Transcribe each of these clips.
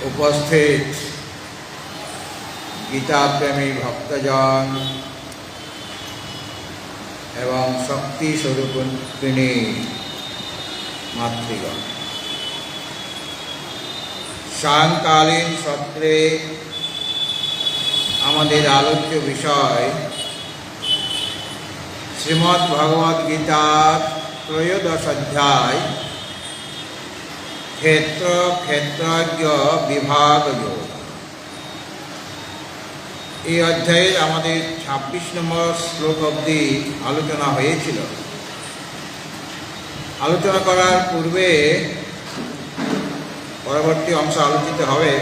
উপস্থিত গীতাপ্রেমী ভক্তজন এবং শক্তি স্বরূপিণী মাতৃগণ, সায়ংকালীন সত্রে আমাদের আলোচ্য বিষয় শ্রীমদ্ ভগবদ গীতার 13 অধ্যায় ক্ষেত্র ক্ষেত্রজ্ঞ বিভাগ যোগ। এই অধ্যায়ের আমাদের 26 নম্বর শ্লোক অবধি আলোচনা হয়েছিল। আলোচনা করার পূর্বে পরবর্তী অংশ আলোচিত হবে।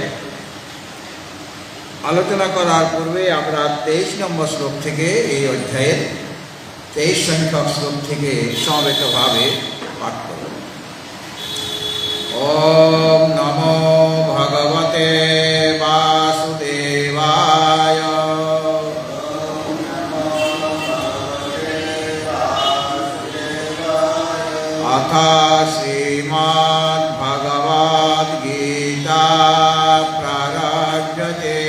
আলোচনা করার পূর্বে আমরা 23 নম্বর শ্লোক থেকে, এই অধ্যায়ের 23 সংখ্যক শ্লোক থেকে সমবেতভাবে পাঠ করব। ওম নমো ভগবতে বাসুদেবায়। অথ শ্রীমদ্ ভগবদ গীতা প্রারভ্যতে।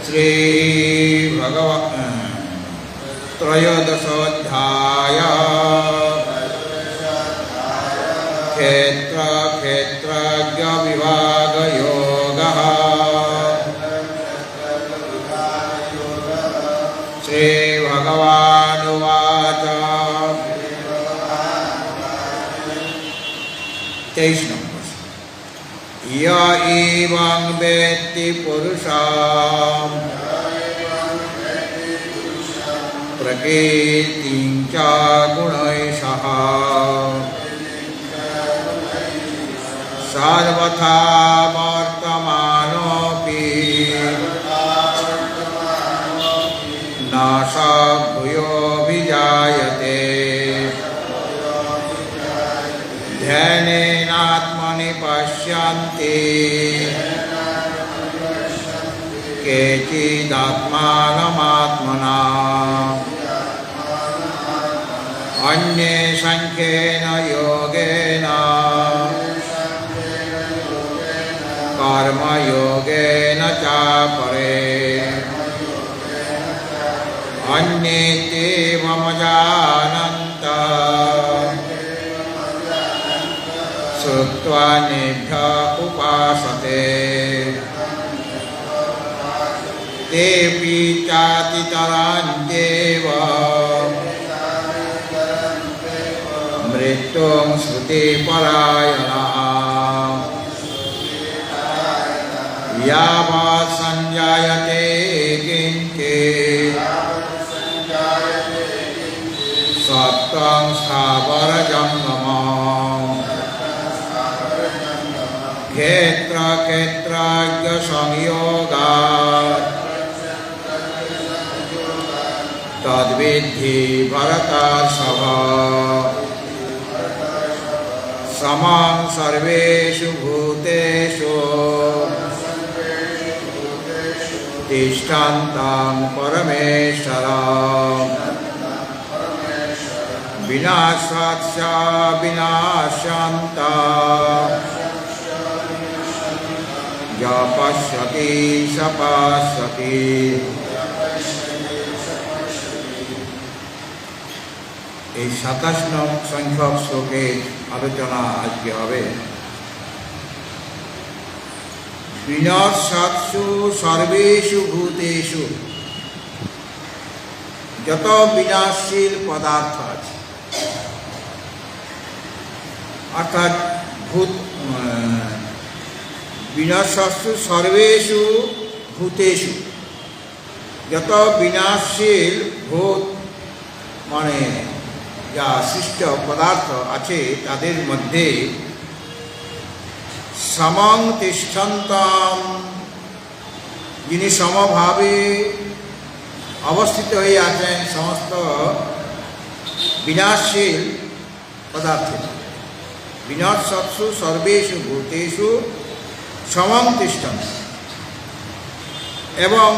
শ্রী ভগবৎ 13 অধ্যায় ক্ষেত্র ক্ষেত্রজ্ঞ বিভাগ যোগঃ। শ্রী ভগবানুবাচ। 23 নম্বর। য় এবং বেত্তি পুরুষাম প্রকৃতিং চ গুণৈঃ সর্বথা বর্তমানোপি ন স ভূয়োऽভিজায়তে। ধ্যানেনাত্মনি পশ্যন্তি কেচিদাত্মানমাত্মনা अन्ये संख्येन योगेन कर्मयोगेन च परे अन्ये एवमजानन्तः श्रुत्वा नेभ्यः उपासते। तेऽपि चातितरान्त्येव मृत्युं श्रुतिपरायणाः यावत् सञ्जायते किञ्चित् सत्त्वं स्थावरजङ्गमम् क्षेत्रक्षेत्रज्ञ संयोगात् तद्विद्धि भरतर्षभ। समं सर्वेषु भूतेषु तिष्ठन्तं परमेश्वरं विनाशाच्च विनाशन्तः य पश्यति स पश्यति। এই 27 নং সংখ্যক শ্লোকের আলোচনা আজকে হবে। বিনাশাৎসু সর্বেষু ভূতেষু, যত বিনাশশীল পদার্থ আছে, অর্থাৎ বিনাশাৎসু সর্বেষু ভূতেষু, যত বিনাশশীল ভূত মানে যা সৃষ্ট পদার্থ আছে তাদের মধ্যে সমং তিষ্ঠন্তম, যিনি সমভাবে অবস্থিত হয়ে আছেন সমস্ত বিনাশশীল পদার্থে। বিনাশাৎসু সর্বেষু ভূতেষু সমং তিষ্ঠন্তি, এবং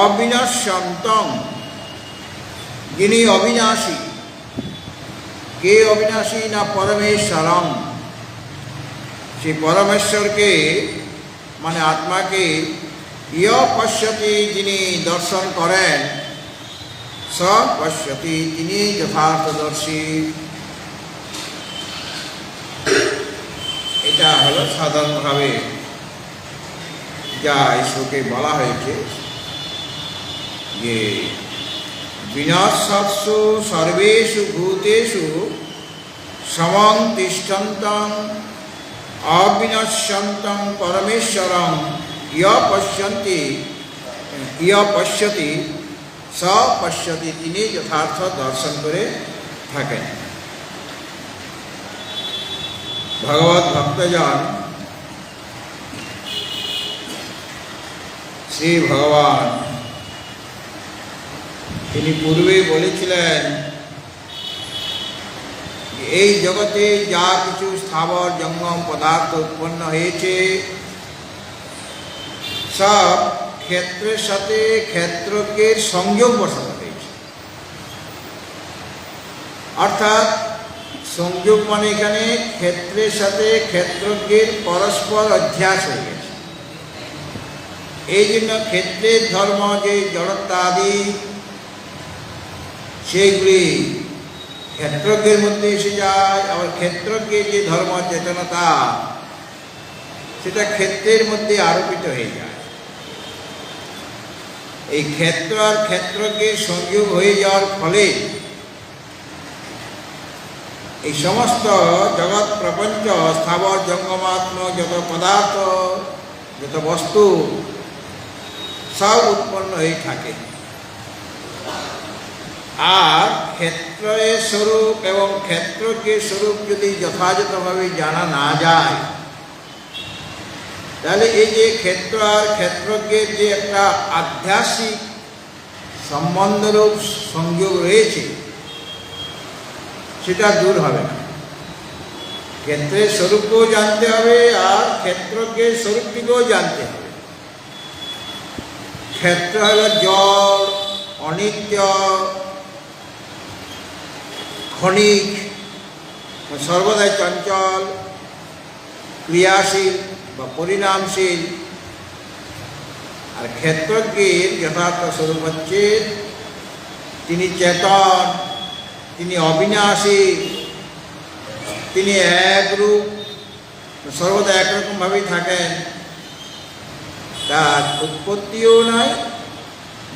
অবিনাশ্যন্তং, যিনি অবিনাশী কে অবিনাশী না পরমেশ্বরম, সেই পরমেশ্বরকে মানে আত্মাকে ইয় পশ্যতি, যিনি দর্শন করেন, স পশ্যতি, তিনি যথার্থদর্শী। এটা হলো সাধারণভাবে যা এই শ্লোকে বলা হয়েছে যে বিনাশাৎসু সর্বেষু ভূতেষু সমং তিষ্ঠন্তং অবিনশ্যন্তং পরমেশ্বরং ইয় পশ্যতি স পশ্যতি, তিনি যথার্থ দর্শন করে থাকেন। ভগবত ভক্তজন শ্রী ভগবান তিনি পূর্বে বলেছিলেন এই জগতে যা কিছু স্থাবর জঙ্গম পদার্থ উৎপন্ন হয়েছে সব ক্ষেত্রের সাথে ক্ষেত্রজ্ঞের সংযোগ বসানো হয়েছে। অর্থাৎ সংযোগ মানে এখানে ক্ষেত্রের সাথে ক্ষেত্রজ্ঞের পরস্পর অধ্যাস হয়ে গেছে। এই জন্য ক্ষেত্রের ধর্ম যে জড়ত্বাদি সেইগুলি ক্ষেত্রজ্ঞের মধ্যে এসে যায়, আবার ক্ষেত্রজ্ঞের যে ধর্ম চেতনতা সেটা ক্ষেত্রের মধ্যে আরোপিত হয়ে যায়। এই ক্ষেত্র আর ক্ষেত্রজ্ঞের সংযোগ হয়ে যাওয়ার ফলে এই সমস্ত জগৎ প্রপঞ্চ স্থাবর জঙ্গমাত্মক যত পদার্থ যত বস্তু সব উৎপন্ন হয়ে থাকে। আর ক্ষেত্রের স্বরূপ এবং ক্ষেত্রজ্ঞের স্বরূপ যদি যথাযথভাবে জানা না যায়, তাহলে এই যে ক্ষেত্র আর ক্ষেত্রজ্ঞের যে একটা আধ্যাত্মিক সম্বন্ধরূপ সংযোগ রয়েছে সেটা দূর হবে না। ক্ষেত্রের স্বরূপকেও জানতে হবে আর ক্ষেত্রজ্ঞের স্বরূপটিকেও জানতে হবে। ক্ষেত্র হল জড়, অনিত্য, ক্ষণিক, সর্বদাই চঞ্চল, ক্রিয়াশীল বা পরিণামশীল। আর ক্ষেত্রজ্ঞের যথার্থ স্বরূপ হচ্ছে তিনি চেতন, তিনি অবিনাশী, তিনি একরূপ, সর্বদা একরকমভাবেই থাকেন, তার উৎপত্তিও নাই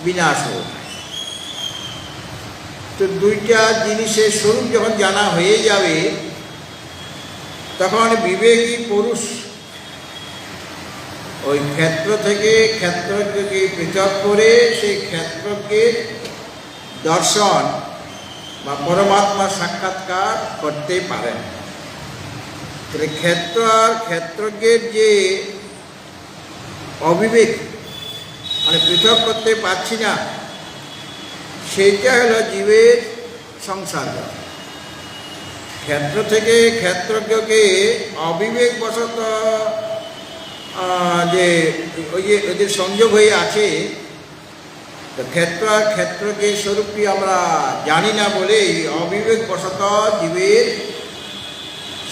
বিনাশও নাই। তো দুইটা জিনিসের স্বরূপ যখন জানা হয়ে যাবে তখন বিবেকী পুরুষ ওই ক্ষেত্র থেকে ক্ষেত্রজ্ঞকে পৃথক করে সেই ক্ষেত্রজ্ঞের দর্শন বা পরমাত্মা সাক্ষাৎকার করতে পারেন। তাহলে ক্ষেত্র আর ক্ষেত্রজ্ঞের যে অবিবেক মানে পৃথক করতে পারছি না, সেইটা হলো জীবের সংসার। ক্ষেত্র থেকে ক্ষেত্রজ্ঞকে অবিবেকবশত যে ওদের সংযোগ হয়ে আছে, তো ক্ষেত্র আর ক্ষেত্রজ্ঞের স্বরূপটি আমরা জানি না বলেই অবিবেকবশত জীবের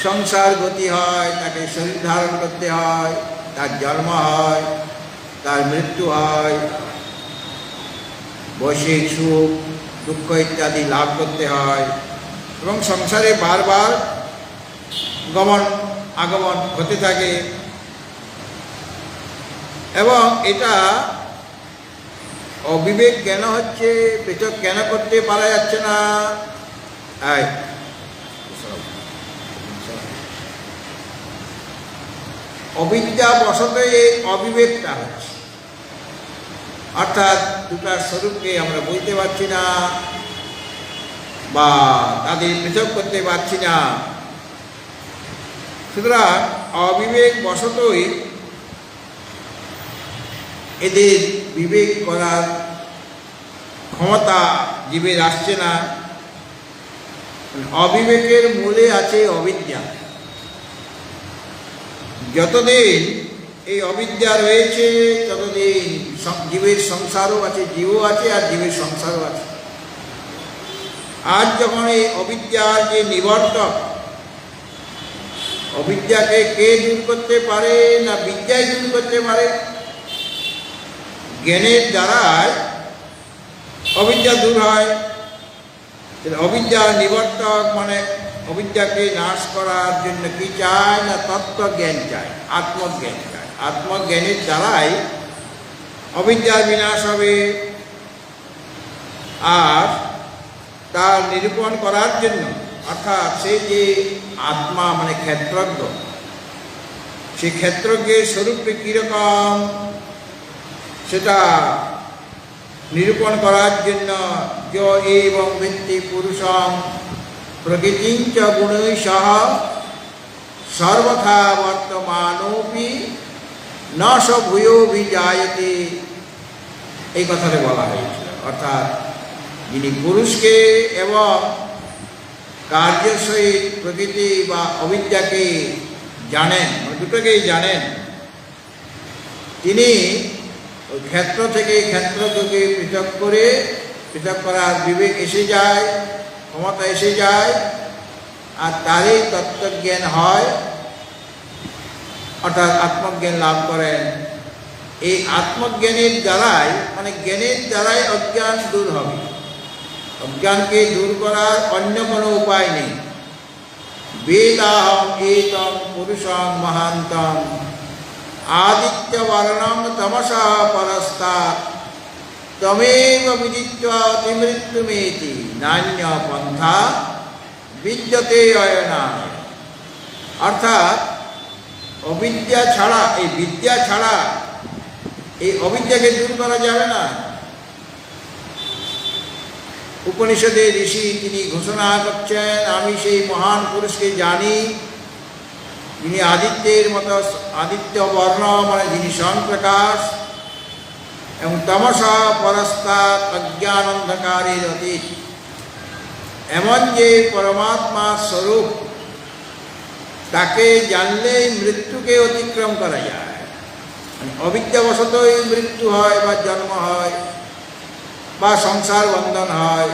সংসার গতি হয়, তাকে শরীর ধারণ করতে হয়, তার জন্ম হয়, তার মৃত্যু হয়, বৈশ্বিক সুখ দুঃখ ইত্যাদি লাভ করতে হয় এবং সংসারে বারবার গমন আগমন হতে থাকে। এবং এটা অবিবেক কেন হচ্ছে, পৃথক কেন করতে পারা যাচ্ছে না? অবিদ্যা বশত এই অবিবেকটা হচ্ছে, অর্থাৎ দুটার স্বরূপকে আমরা বুঝতে পারছি না বা তাদের পৃথক করতে পারছি না। সুতরাং অবিবেক বশতই এদের বিবেক করার ক্ষমতা জীবের আসছে না। অবিবেকের মূলে আছে অবিদ্যা। যতদিন এই অবিদ্যা রয়েছে ততদিন জীবের সংসারও আছে, জীবও আছে আর জীবের সংসারও আছে। আজ যখন এই অবিদ্যার যে নিবর্তক, অবিদ্যাকে কে দূর করতে পারে না বিদ্যায় দূর করতে পারে? জ্ঞানের দ্বারাই অবিদ্যা দূর হয়। অবিদ্যার নিবর্তক মানে অবিদ্যাকে নাশ করার জন্য কি চায় না তত্ত্বজ্ঞান চায়, আত্মজ্ঞান চায়। আত্মজ্ঞানের দ্বারাই অবিদ্যার বিনাশ হবে। আর তার নিরূপণ করার জন্য, অর্থাৎ সেই যে আত্মা মানে ক্ষেত্রজ্ঞ, সেই ক্ষেত্রজ্ঞের স্বরূপটি কীরকম সেটা নিরূপণ করার জন্য য এবং ব্যক্তি পুরুষং প্রকৃতিঞ্চ গুণৈ সহ সর্বথা বর্তমানোপি ন স ভূয়োভিজায়তে, এই কথাটা বলা হয়েছিল। অর্থাৎ যিনি পুরুষকে এবং কার্যের সহিত প্রকৃতি বা অবিদ্যাকে জানেন, দুটোকেই জানেন, তিনি ওই ক্ষেত্র থেকে ক্ষেত্রকে পৃথক করার বিবেক এসে যায়, ক্ষমতা এসে যায়, আর তারই তত্ত্বজ্ঞান হয়, অর্থাৎ আত্মজ্ঞান লাভ করেন। এই আত্মজ্ঞানের দ্বারাই মানে জ্ঞানের দ্বারাই অজ্ঞান দূর হবে। অজ্ঞানকে দূর করার অন্য কোনো উপায় নেই। বেদাহম এতম পুরুষং মহান্তম আদিত্য বর্ণং তমসা পরস্তাৎ তমেব বিদিত্বা অতিমৃত্যুমেতি নান্য পন্থা বিদ্যতে অয়নায়। অর্থাৎ অবিদ্যা ছাড়া, এই বিদ্যা ছাড়া এই অবিদ্যাকে দূর করা যাবে না। উপনিষদে ঋষি তিনি ঘোষণা করছেন, আমি সেই মহান পুরুষকে জানি, যিনি আদিত্যের মতো, আদিত্য বর্ণ মানে যিনি স্বয়ংপ্রকাশ, এবং তমসা পরস্তাৎ অজ্ঞান অন্ধকারের অতীত, এমন যে পরমাত্মা স্বরূপ, তাকে জানলেই মৃত্যুকে অতিক্রম করা যায়। মানে অবিদ্যাবশতই মৃত্যু হয় বা জন্ম হয় বা সংসার বন্ধন হয়।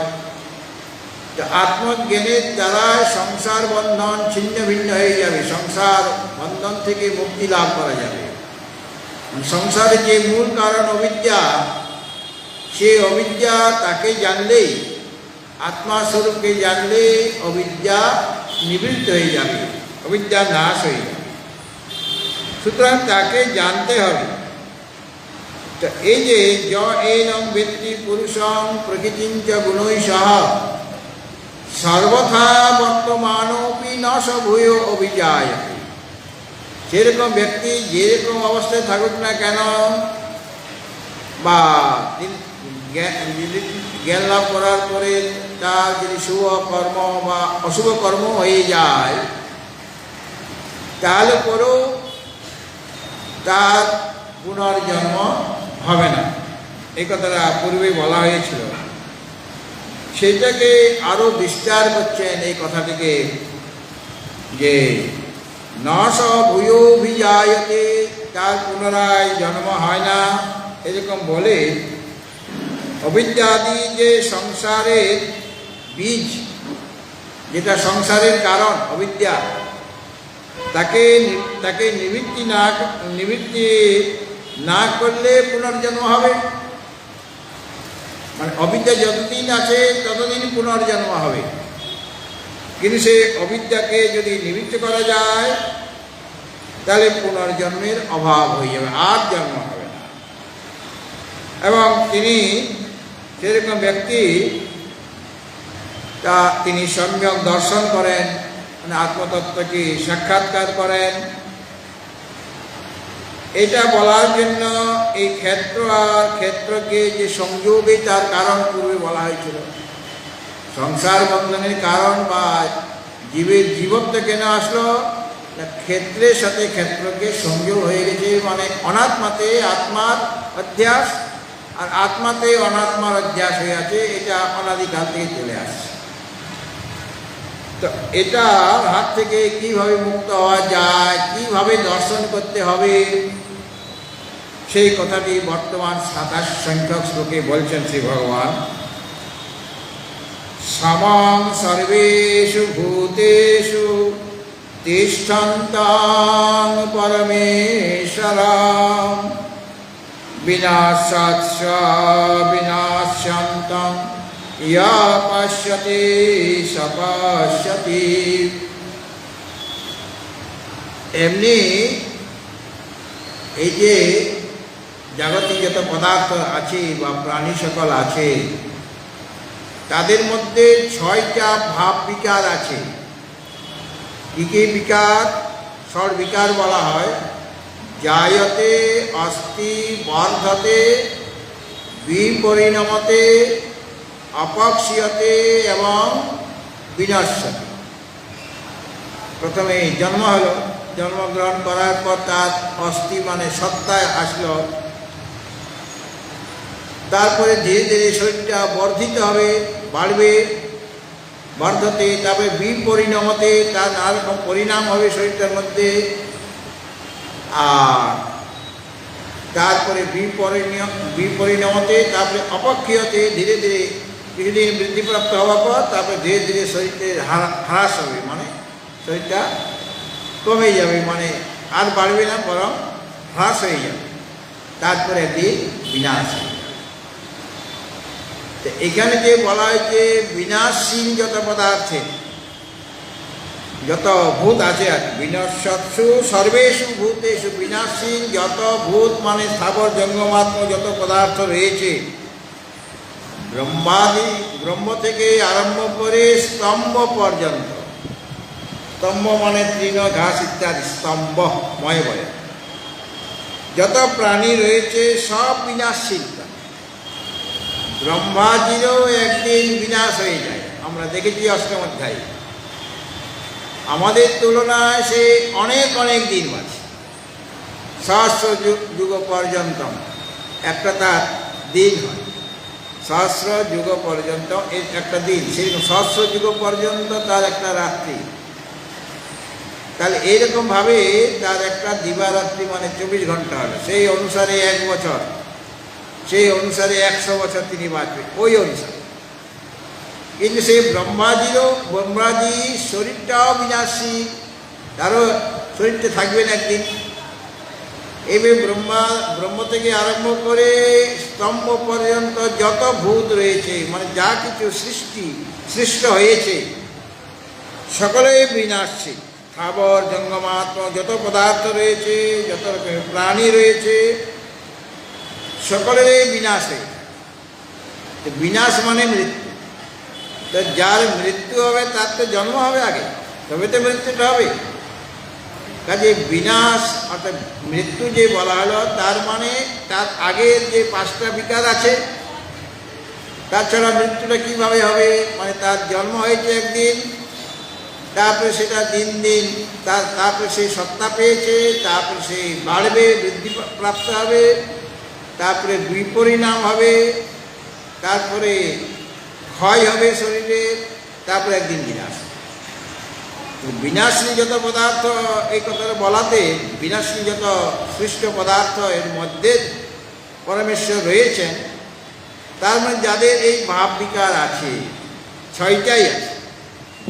আত্মজ্ঞানের দ্বারা সংসার বন্ধন ছিন্ন ভিন্ন হয়ে যাবে, সংসার বন্ধন থেকে মুক্তি লাভ করা যাবে। সংসারের যে মূল কারণ অবিদ্যা, সেই অবিদ্যা তাকে জানলেই, আত্মাস্বরূপকে জানলে অবিদ্যা নিবৃত্ত হয়ে যাবে, অবিদ্যা নাশ হয়ে যাবে। সুতরাং তাকে জানতে হবে। তো এই যে য এনং ব্যক্তি পুরুষং প্রকৃতিঞ্চ গুণৈ সহ সর্বথা বর্তমানোপি ন স ভূয় অভিজায়তে, সেরকম ব্যক্তি যেরকম অবস্থায় থাকুক না কেন, বা জ্ঞান লাভ করার পরে তার যদি শুভ কর্ম বা অশুভ কর্ম হয়ে যায়, তাহলে পরেও তার পুনর্জন্ম হবে না। এই কথাটা পূর্বে বলা হয়েছিল। সেটাকে আরো বিস্তার করছেন এই কথাটিকে, যে ন স ভূয়োভিজায়তে, তার পুনরায় জন্ম হয় না, এরকম বলে অবিদ্যাদি যে সংসারের বীজ, যেটা সংসারের কারণ অবিদ্যা, তাকে নিবৃত্তি না করলে পুনর্জন্ম হবে। মানে অবিদ্যা যতদিন আছে ততদিন পুনর্জন্ম হবে, কিন্তু সে অবিদ্যাকে যদি নিবৃত্ত করা যায় তাহলে পুনর্জন্মের অভাব হয়ে যাবে, আর জন্ম হবে না। এবং তিনি সেরকম ব্যক্তি, তা তিনি সম্যক দর্শন করেন, মানে আত্মতত্ত্বকে সাক্ষাৎকার করেন। এটা বলার জন্য এই ক্ষেত্র আর ক্ষেত্রকে যে সংযোগে তার কারণ পূর্বে বলা হয়েছিল। সংসার বন্ধনের কারণ বা জীবের জীবত্ব কেন আসলো, ক্ষেত্রের সাথে ক্ষেত্রকে সংযোগ হয়ে গেছে। মানে অনাত্মাতে আত্মার অধ্যাস, আর আত্মাতে অনাত্মার অধ্যাস হয়ে আছে, এটা অনাদিকাল থেকে চলে আসছে। তো এটা হাত থেকে কিভাবে মুক্ত হওয়া যায়, কিভাবে দর্শন করতে হবে, সেই কথাটি বর্তমান 27 সংখ্যক শ্লোকে বলছেন শ্রী ভগবান। সমং সর্বেষু ভূতেষু তিষ্ঠন্তাং পরমেশ্বরং বিনাশাৎ বিনাশ্যন্তং ইয়া পশ্যতি স পশ্যতি। এমনি এই যে জগতে যত পদার্থ আছে বা প্রাণী সকল আছে তাদের মধ্যে 6টা ভাব বিকার আছে। কি কি বিকার? ষড় বিকার বলা হয়। জায়তে, অস্তি, বর্ধতে, বিপরিণমতে, অপক্ষীয়তে এবং বিনশ্যতে। প্রথমে জন্ম হলো, জন্মগ্রহণ করার পর তার অস্থি মানে সত্তায় আসলো, তারপরে ধীরে ধীরে শরীরটা বর্ধিত হবে, বাড়বে, বর্ধতে, তারপরে বিপরিণমতে, তার নানা রকম পরিণাম হবে শরীরটার মধ্যে, আর তারপরে বিপরিণমতে, তারপরে অপক্ষীয়তে, ধীরে ধীরে কিছুদিন বৃদ্ধিপ্রাপ্ত হওয়ার পর তারপরে ধীরে ধীরে শরীরের হ্রাস হবে, মানে শরীরটা কমে যাবে, মানে আর বাড়বে না, বরং হ্রাস হয়ে যাবে, তারপরে একদিন বিনাশ হবে। এখানে যে বলা হয়েছে বিনাশীন যত পদার্থে যত ভূত আছে আর বিনশ্বৎসু সর্বেষু ভূতেষু, বিনাশীন যত ভূত মানে স্থাবর জঙ্গমাত্ম যত পদার্থ রয়েছে, ব্রহ্ম থেকে আরম্ভ করে স্তম্ভ পর্যন্ত, স্তম্ভ মানে তৃণ ঘাস ইত্যাদি, স্তম্ভময় বলে, যত প্রাণী রয়েছে সব বিনাশীন। ব্রহ্মাজিরও একদিন বিনাশ হয়ে যায়, আমরা দেখেছি অষ্টম অধ্যায়ে। আমাদের তুলনায় সে অনেক অনেক দিন বাঁচে, সহস্র যুগ পর্যন্ত একটা তার দিন হয়, সহস্র যুগ পর্যন্ত এর একটা দিন, সেই সহস্র যুগ পর্যন্ত তার একটা রাত্রি। তাহলে এইরকমভাবে তার একটা দিবারাত্রি মানে 24 ঘন্টা হলো, সেই অনুসারে 1 বছর, সেই অনুসারে 100 বছর তিনি বাঁচবেন, ওই অনুসারে। কিন্তু সেই ব্রহ্মাজি শরীরটাও বিনাশী, তারও শরীরটা থাকবেন একদিন। এইভাবে ব্রহ্ম থেকে আরম্ভ করে স্তম্ভ পর্যন্ত যত ভূত রয়েছে, মানে যা কিছু সৃষ্ট হয়েছে সকলেই বিনাশী। স্থাবর জঙ্গমাত্ম যত পদার্থ রয়েছে, যত রকমের প্রাণী রয়েছে, সকলেরই বিনাশ হয়ে যায়। বিনাশ মানে মৃত্যু। তো যার মৃত্যু হবে তার তো জন্ম হবে আগে, তবে তো মৃত্যুটা হবে। কাজে বিনাশ অর্থাৎ মৃত্যু যে বলা হলো, তার মানে তার আগের যে 5টা বিকার আছে, তাছাড়া মৃত্যুটা কীভাবে হবে, মানে তার জন্ম হয়েছে একদিন, তারপরে সেটা দিন দিন তারপরে সেই সত্তা পেয়েছে, তারপরে সেই বাড়বে, বৃদ্ধি প্রাপ্ত হবে, তারপরে বিপরিণাম হবে, তারপরে ক্ষয় হবে শরীরের, তারপরে একদিন বিনাশ। বিনাশী যত পদার্থ, এই কথাটা বলাতে বিনাশী যত সৃষ্ট পদার্থ এর মধ্যে পরমেশ্বর রয়েছেন, তার মানে যাদের এই ভাব বিকার আছে 6টাই আছে।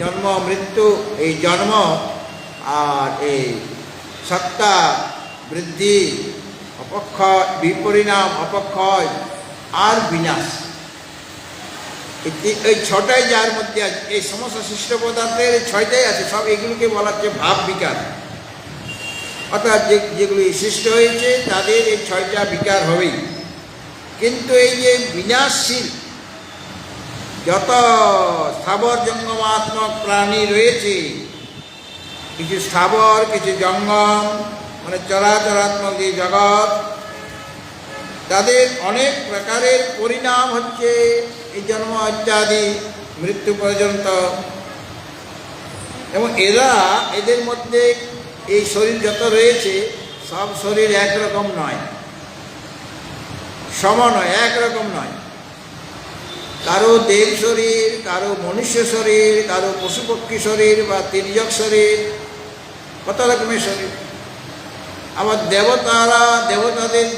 জন্ম, মৃত্যু, এই জন্ম আর এই সত্তা, বৃদ্ধি, অপক্ষয়, বিপরিণাম, অপক্ষয় আর বিনাশ, এই 6টাই যার মধ্যে আছে। এই সমস্ত সৃষ্ট পদার্থের 6টাই আছে, সব এগুলোকে বলা হচ্ছে ভাব বিকার। অর্থাৎ যেগুলি সৃষ্ট হয়েছে তাদের এই 6টা বিকার হবেই। কিন্তু এই যে বিনাশশীল যত স্থাবর জঙ্গমাত্মক প্রাণী রয়েছে, কিছু স্থাবর কিছু জঙ্গম মানে চরাচরাত্মক যে জগৎ, তাদের অনেক প্রকারের পরিণাম হচ্ছে এই জন্ম ইত্যাদি মৃত্যু পর্যন্ত। এবং এদের মধ্যে এই শরীর যত রয়েছে সব শরীর একরকম নয়, সম নয়, একরকম নয়। কারো দেব শরীর, কারো মনুষ্য শরীর, কারো পশুপক্ষী শরীর বা তির্যক শরীর, কত রকমের শরীর। আবার দেবতাদের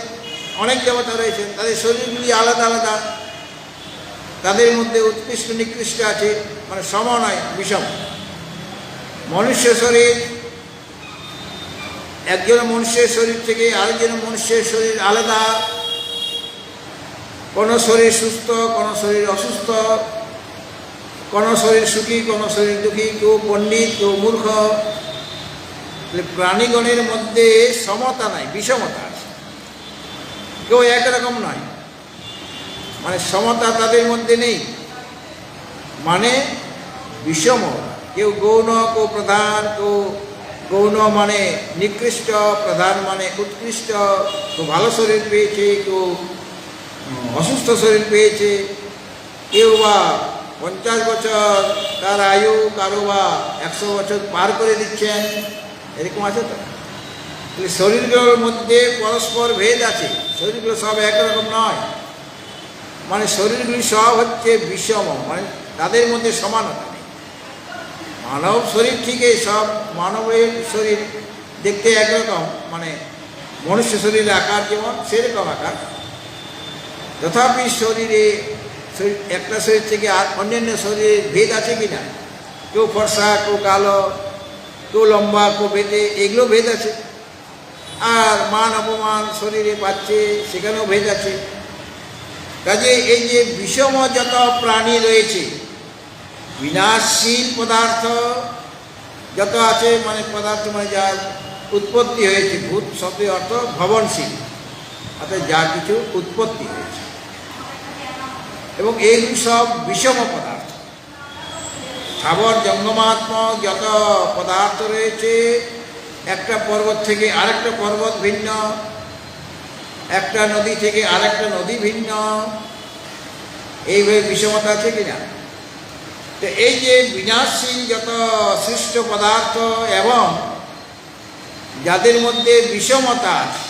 অনেক দেবতা রয়েছে, তাদের শরীরগুলি আলাদা আলাদা। তাদের মধ্যে উৎকৃষ্ট নিকৃষ্ট আছে, মানে সম নয়, বিষম। মনুষ্য শরীর, একজন মনুষ্যের শরীর থেকে আরেকজন মনুষ্যের শরীর আলাদা। কোনো শরীর সুস্থ, কোনো শরীর অসুস্থ, কোনো শরীর সুখী, কোনো শরীর দুঃখী, কেউ পণ্ডিত, কেউ মূর্খ। প্রাণীগণের মধ্যে সমতা নাই, বিষমতা আছে। কেউ একরকম নয়, মানে সমতা তাদের মধ্যে নেই, মানে বিষম। কেউ গৌণ, কেউ প্রধান, কেউ গৌণ মানে নিকৃষ্ট, প্রধান মানে উৎকৃষ্ট। কেউ ভালো শরীর পেয়েছে, কেউ অসুস্থ শরীর পেয়েছে। কেউ বা 50 বছর তার আয়ু, কারো বা 100 বছর পার করে দিচ্ছেন, এরকম আছে তো। শরীরগুলোর মধ্যে পরস্পর ভেদ আছে, শরীরগুলো সব একরকম নয়, মানে শরীরগুলি সব হচ্ছে বিষম, মানে তাদের মধ্যে সমানতা নেই। মানব শরীর ঠিকই, সব মানবের শরীর দেখতে একরকম, মানে মনুষ্য শরীরের আকার যেমন সেরকম আকার, তথাপি শরীরে একটা শরীর থেকে আর অন্যান্য শরীরের ভেদ আছে কি না? কেউ ফর্সা, কেউ কালো, কেউ লম্বা, কেউ বেটে, এগুলো ভেদ আছে। আর মান অপমান শরীরে পাচ্ছে, সেখানেও ভেদ আছে। কাজে এই যে বিষম যত প্রাণী রয়েছে, বিনাশশীল পদার্থ যত আছে, মানে পদার্থ মানে যার উৎপত্তি হয়েছে, ভূত শব্দের অর্থ ভবনশীল, অর্থাৎ যা কিছু উৎপত্তি হয়েছে, এবং এইগুলি সব বিষম পদার্থ। স্থাবর জঙ্গমাত্মক যত পদার্থ রয়েছে, একটা পর্বত থেকে আরেকটা পর্বত ভিন্ন, একটা নদী থেকে আরেকটা নদী ভিন্ন, এইভাবে বিষমতা আছে কিনা? তো এই যে বিনাশশীল যত সৃষ্ট পদার্থ এবং যাদের মধ্যে বিষমতা আছে,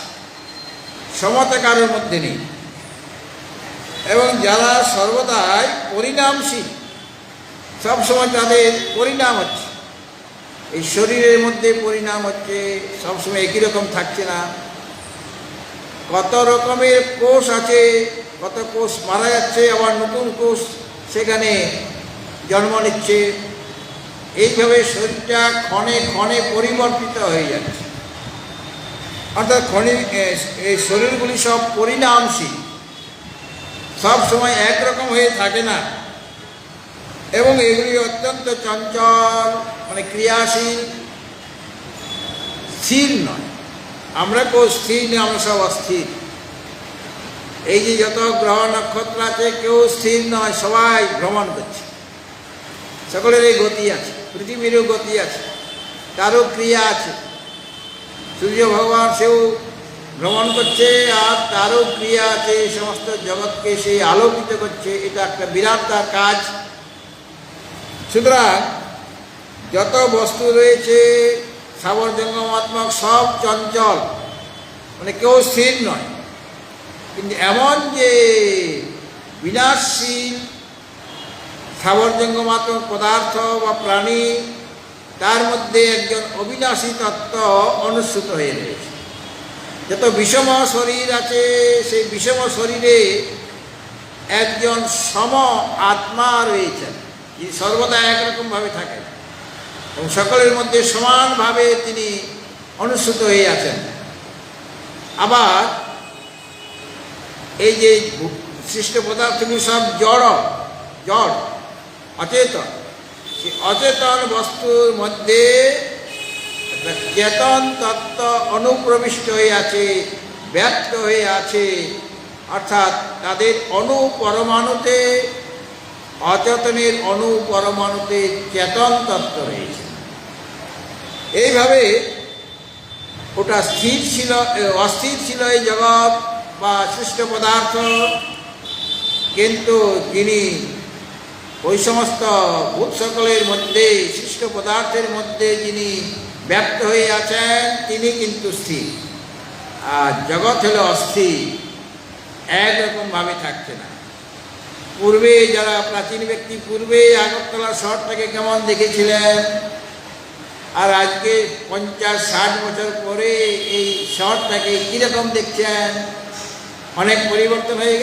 সমতা কারোর মধ্যে নেই, এবং যারা সর্বদাই পরিণামশীল, সবসময় তাদের পরিণাম হচ্ছে, এই শরীরের মধ্যে পরিণাম হচ্ছে, সবসময় একই রকম থাকছে না। কত রকমের কোষ আছে, কত কোষ মারা যাচ্ছে, আবার নতুন কোষ সেখানে জন্ম নিচ্ছে। এইভাবে শরীরটা ক্ষণে ক্ষণে পরিবর্তিত হয়ে যাচ্ছে, অর্থাৎ এই শরীরগুলি সব পরিণামশীল, সব সময় একরকম হয়ে থাকে না, এবং এগুলি অত্যন্ত চঞ্চল, মানে ক্রিয়াশীল, স্থির নয়। আমরা কেউ স্থির নেই, আমরা সব অস্থির। এই যে যত গ্রহ নক্ষত্র আছে, কেউ স্থির নয়, সবাই ভ্রমণ করছে, সকলের এই গতি আছে। পৃথিবীরও গতি আছে, তারও ক্রিয়া আছে। সূর্য ভগবান সেও ভ্রমণ করছে, আর তারও ক্রিয়া আছে, সমস্ত জগৎকে সে আলোকিত করছে, এটা একটা বিরাট তার কাজ। সুতরাং যত বস্তু রয়েছে স্থাবর জঙ্গমাত্মক সব চঞ্চল, মানে কেউ স্থির নয়। কিন্তু এমন যে বিনাশশীল স্থাবর জঙ্গমাত্মক পদার্থ বা প্রাণী, তার মধ্যে একজন অবিনাশী তত্ত্ব অনুসৃত হয়ে রয়েছে। যত বিষম শরীর আছে, সেই বিষম শরীরে একজন সম আত্মা রয়েছেন, যিনি সর্বদা একরকমভাবে থাকেন এবং সকলের মধ্যে সমানভাবে তিনি অনুসৃত হয়ে আছেন। আবার এই যে সৃষ্ট পদার্থগুলি সব জড়, অচেতন, সেই অচেতন বস্তুর মধ্যে একটা চেতন তত্ত্ব অনুপ্রবিষ্ট হয়ে আছে, ব্যক্ত হয়ে আছে, অর্থাৎ তাদের অনুপরমাণুতে, অচেতনের অনুপরমাণুতে চেতন তত্ত্ব রয়েছে। এইভাবে ওটা স্থির ছিল, অস্থির ছিল এই জগৎ বা সৃষ্ট পদার্থ, কিন্তু যিনি ওই সমস্ত ভূত সকলের মধ্যে, সৃষ্ট পদার্থের মধ্যে যিনি ব্যক্ত হয়ে আছেন, তিনি কিন্তু স্থির। আর জগৎ হলো অস্থির, একরকমভাবে থাকছে না। পূর্বে যারা প্রাচীন ব্যক্তি, পূর্বে আগরতলা শহরটাকে কেমন দেখেছিলেন, আর আজকে 50-60 বছর পরে এই শহরটাকে কীরকম দেখছেন, অনেক পরিবর্তন হয়ে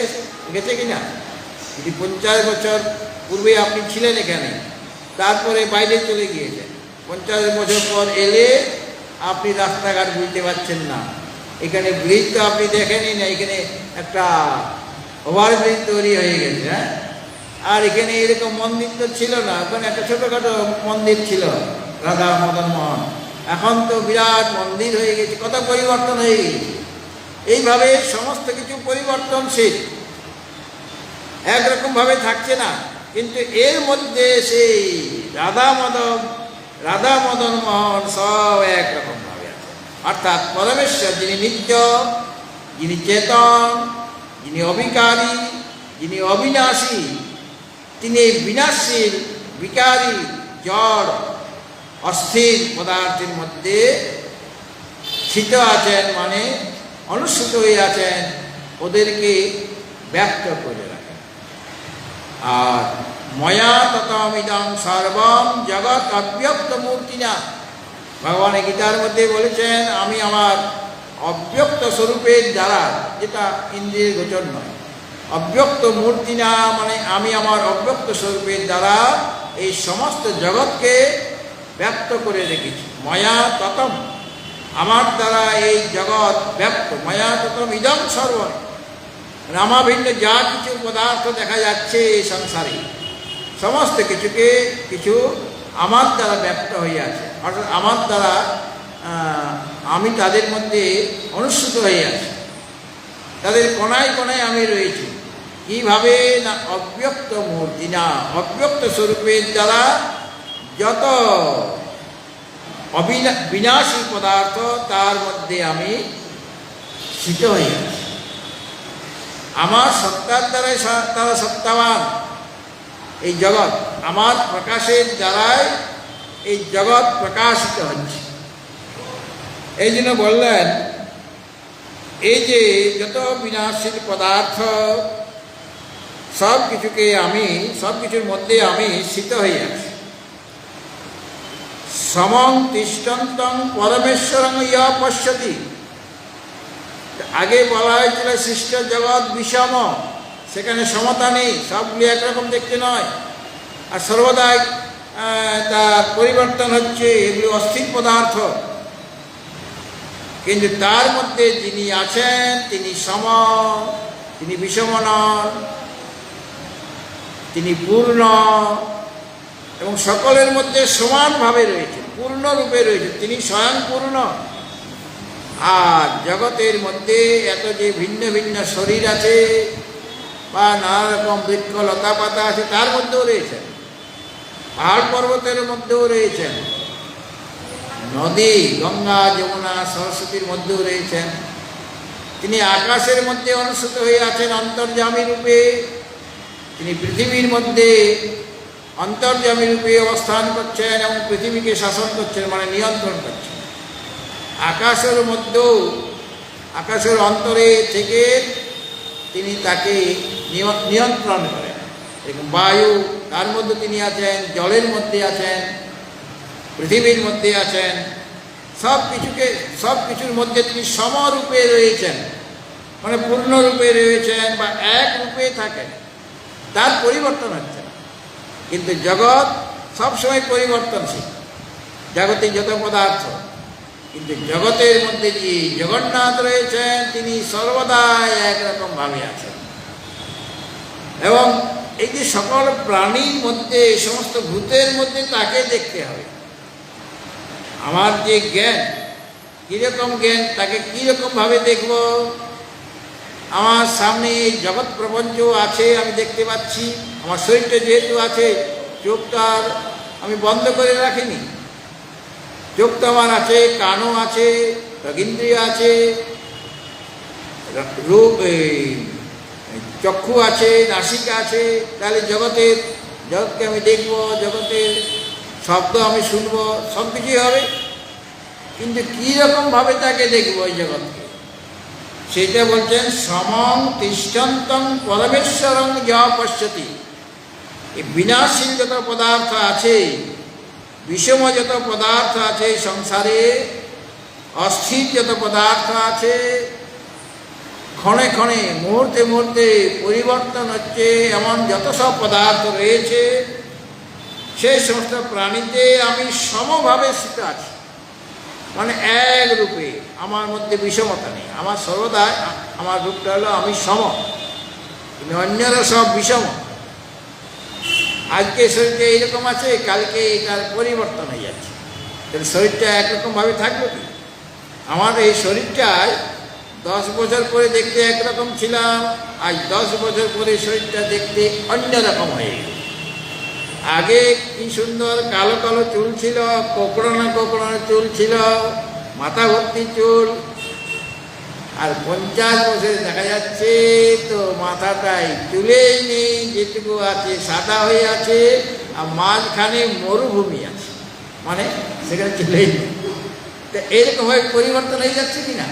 গেছে কিনা? যদি 50 বছর পূর্বে আপনি ছিলেন এখানে, তারপরে বাইরে চলে গিয়েছেন, 50 বছর পর এলে আপনি রাস্তাঘাট বুঝতে পারছেন না। এখানে ব্রিজ তো আপনি দেখেনই না, এখানে একটা ওভারব্রিজ তৈরি হয়ে গেছে। হ্যাঁ, আর এখানে এরকম মন্দির তো ছিল না, ওখানে একটা ছোটোখাটো মন্দির ছিল রাধা মদন মোহন, এখন তো বিরাট মন্দির হয়ে গেছে, কত পরিবর্তন হয়ে গেছে। এইভাবে সমস্ত কিছু পরিবর্তনশীল, একরকমভাবে থাকছে না। কিন্তু এর মধ্যে সেই রাধা মদন মোহন সব একরকমভাবে আছে। অর্থাৎ পরমেশ্বর যিনি নিত্য, যিনি চেতন, যিনি অবিকারী, যিনি অবিনাশী, তিনি এই বিনাশশীল, বিকারী, জড়, অস্থির পদার্থের মধ্যে স্থিত আছেন, মানে অনুসৃত হয়ে আছেন, ওদেরকে ব্যক্ত করে রাখেন। আর ময়া ততমিদং সর্বম জগৎ অব্যক্ত মূর্তিনা, ভগবান গীতার মধ্যে বলেছেন, আমি আমার অব্যক্ত স্বরূপের দ্বারা, যেটা ইন্দ্রিয়ের গোচর নয়, অব্যক্ত মূর্তি না, মানে আমি আমার অব্যক্ত স্বরূপের দ্বারা এই সমস্ত জগৎকে ব্যক্ত করে রেখেছি। ময়া ততম, আমার দ্বারা এই জগৎ ব্যক্ত। ময়া ততম ইদং সর্ব, নামাভিন্ন যা কিছু পদার্থ দেখা যাচ্ছে এই সংসারে, সমস্ত কিছু আমার দ্বারা ব্যক্ত হয়ে আছে। অর্থাৎ আমার দ্বারা আমি তাদের মধ্যে অনুসৃত হয়ে আছি, তাদের কোনায় কোনায় আমি রয়েছি। কীভাবে না, অব্যক্ত মূর্তি না, অব্যক্ত স্বরূপের দ্বারা যত বিনাশী পদার্থ তার মধ্যে আমি স্থিত হয়ে আছি। আমার সত্তার দ্বারাই তারা সত্তাবান। এই জগৎ আমার প্রকাশের দ্বারাই এই জগৎ প্রকাশিত হচ্ছে। এই জন্য বললেন, এই যে যত বিনাশীল পদার্থ সব কিছুর মধ্যে আমি স্থিত হয়ে আছি। সমং তিষ্ঠন্তং পরমেশ্বরং ইয়া পশ্যতি। আগে বলা হয়েছিল সৃষ্ট জগৎ বিষম, সেখানে সমতা নেই, সবগুলি একরকম দেখতে নয়, আর সর্বদাই তার পরিবর্তন হচ্ছে, এগুলি অস্থির পদার্থ। কিন্তু তার মধ্যে যিনি আছেন তিনি সম, তিনি বিষম নন, তিনি পূর্ণ এবং সকলের মধ্যে সমানভাবে রয়েছে, পূর্ণরূপে রয়েছে, তিনি স্বয়ং পূর্ণ। আর জগতের মধ্যে এত যে ভিন্ন ভিন্ন শরীর আছে বা নানা রকম বৃক্ষ লতা পাতা আছে, তার মধ্যেও রয়েছেন, পাহাড় পর্বতের মধ্যেও রয়েছেন, নদী গঙ্গা যমুনা সরস্বতীর মধ্যেও রয়েছেন। তিনি আকাশের মধ্যে অনুসৃত হয়ে আছেন অন্তর্যামী রূপে, তিনি পৃথিবীর মধ্যে অন্তর্যামী রূপে অবস্থান করছেন এবং পৃথিবীকে শাসন করছেন, মানে নিয়ন্ত্রণ করছেন। আকাশের মধ্যেও, আকাশের অন্তরে থেকে তিনি তাকে নিয়ন্ত্রণ করেন। বায়ু, তার মধ্যে তিনি আছেন, জলের মধ্যে আছেন, পৃথিবীর মধ্যে আছেন, সব কিছুর মধ্যে তিনি সমরূপে রয়েছেন, মানে পূর্ণরূপে রয়েছেন বা এক রূপে থাকেন, তার পরিবর্তন হচ্ছে না। কিন্তু জগৎ সবসময় পরিবর্তনশীল, জগতে যত পদার্থ, কিন্তু জগতের মধ্যে যে জগন্নাথ রয়েছেন তিনি সর্বদাই একরকমভাবে আছেন। এবং এই যে সকল প্রাণীর মধ্যে, সমস্ত ভূতের মধ্যে তাকে দেখতে হবে। আমার যে জ্ঞান, কীরকম জ্ঞান, তাকে কীরকমভাবে দেখব। আমার সামনে এই জগৎ প্রপঞ্চ আছে, আমি দেখতে পাচ্ছি, আমার শরীরটা যেহেতু আছে, চোখটা আর আমি বন্ধ করে রাখিনি, চোখ তো আমার আছে, কানও আছে, ত্বগিন্দ্রিয় আছে, রূপ চক্ষু আছে, নাসিকা আছে, তাহলে জগৎকে আমি দেখব, জগতের শব্দ আমি শুনব, সব কিছুই হবে। কিন্তু কীরকমভাবে তাকে দেখব ওই জগৎকে, সেটা বলছেন সমং তিষ্ঠন্তং পরমেশ্বরং যা পশ্যতি। এই বিনাশীল যত পদার্থ আছে, বিষম যত পদার্থ আছে সংসারে, অস্থির যত পদার্থ আছে, ক্ষণে ক্ষণে মুহূর্তে মুহূর্তে পরিবর্তন হচ্ছে, এমন যত সব পদার্থ রয়েছে সেই সমস্ত প্রাণীতে আমি সমভাবে স্থিত আছি, মানে এক রূপে। আমার মধ্যে বিষমতা নেই, আমার সর্বদা আমার রূপটা হলো আমি সম, কিন্তু অন্যরা সব বিষম। আজকে শরীরটা এইরকম আছে, কালকে এটার পরিবর্তন হয়ে যাচ্ছে, তাহলে শরীরটা একরকমভাবে থাকবে কি? আমার এই শরীরটায় 10 বছর পরে দেখতে একরকম ছিলাম, আজ 10 বছর পরে শরীরটা দেখতে অন্যরকম হয়ে গেল। আগে কি সুন্দর কালো কালো চুল ছিল, কোকড়ানো কোকড়ানো চুল ছিল, মাথা ভর্তি চুল, আর 50 বছরে দেখা যাচ্ছে তো মাথাটায় চুলেই নেই, যেটুকু আছে সাদা হয়ে আছে, আর মাঝখানে মরুভূমি আছে, মানে সেখানে চুলেই নেই। তো এইরকমভাবে পরিবর্তন হয়ে যাচ্ছে কি না?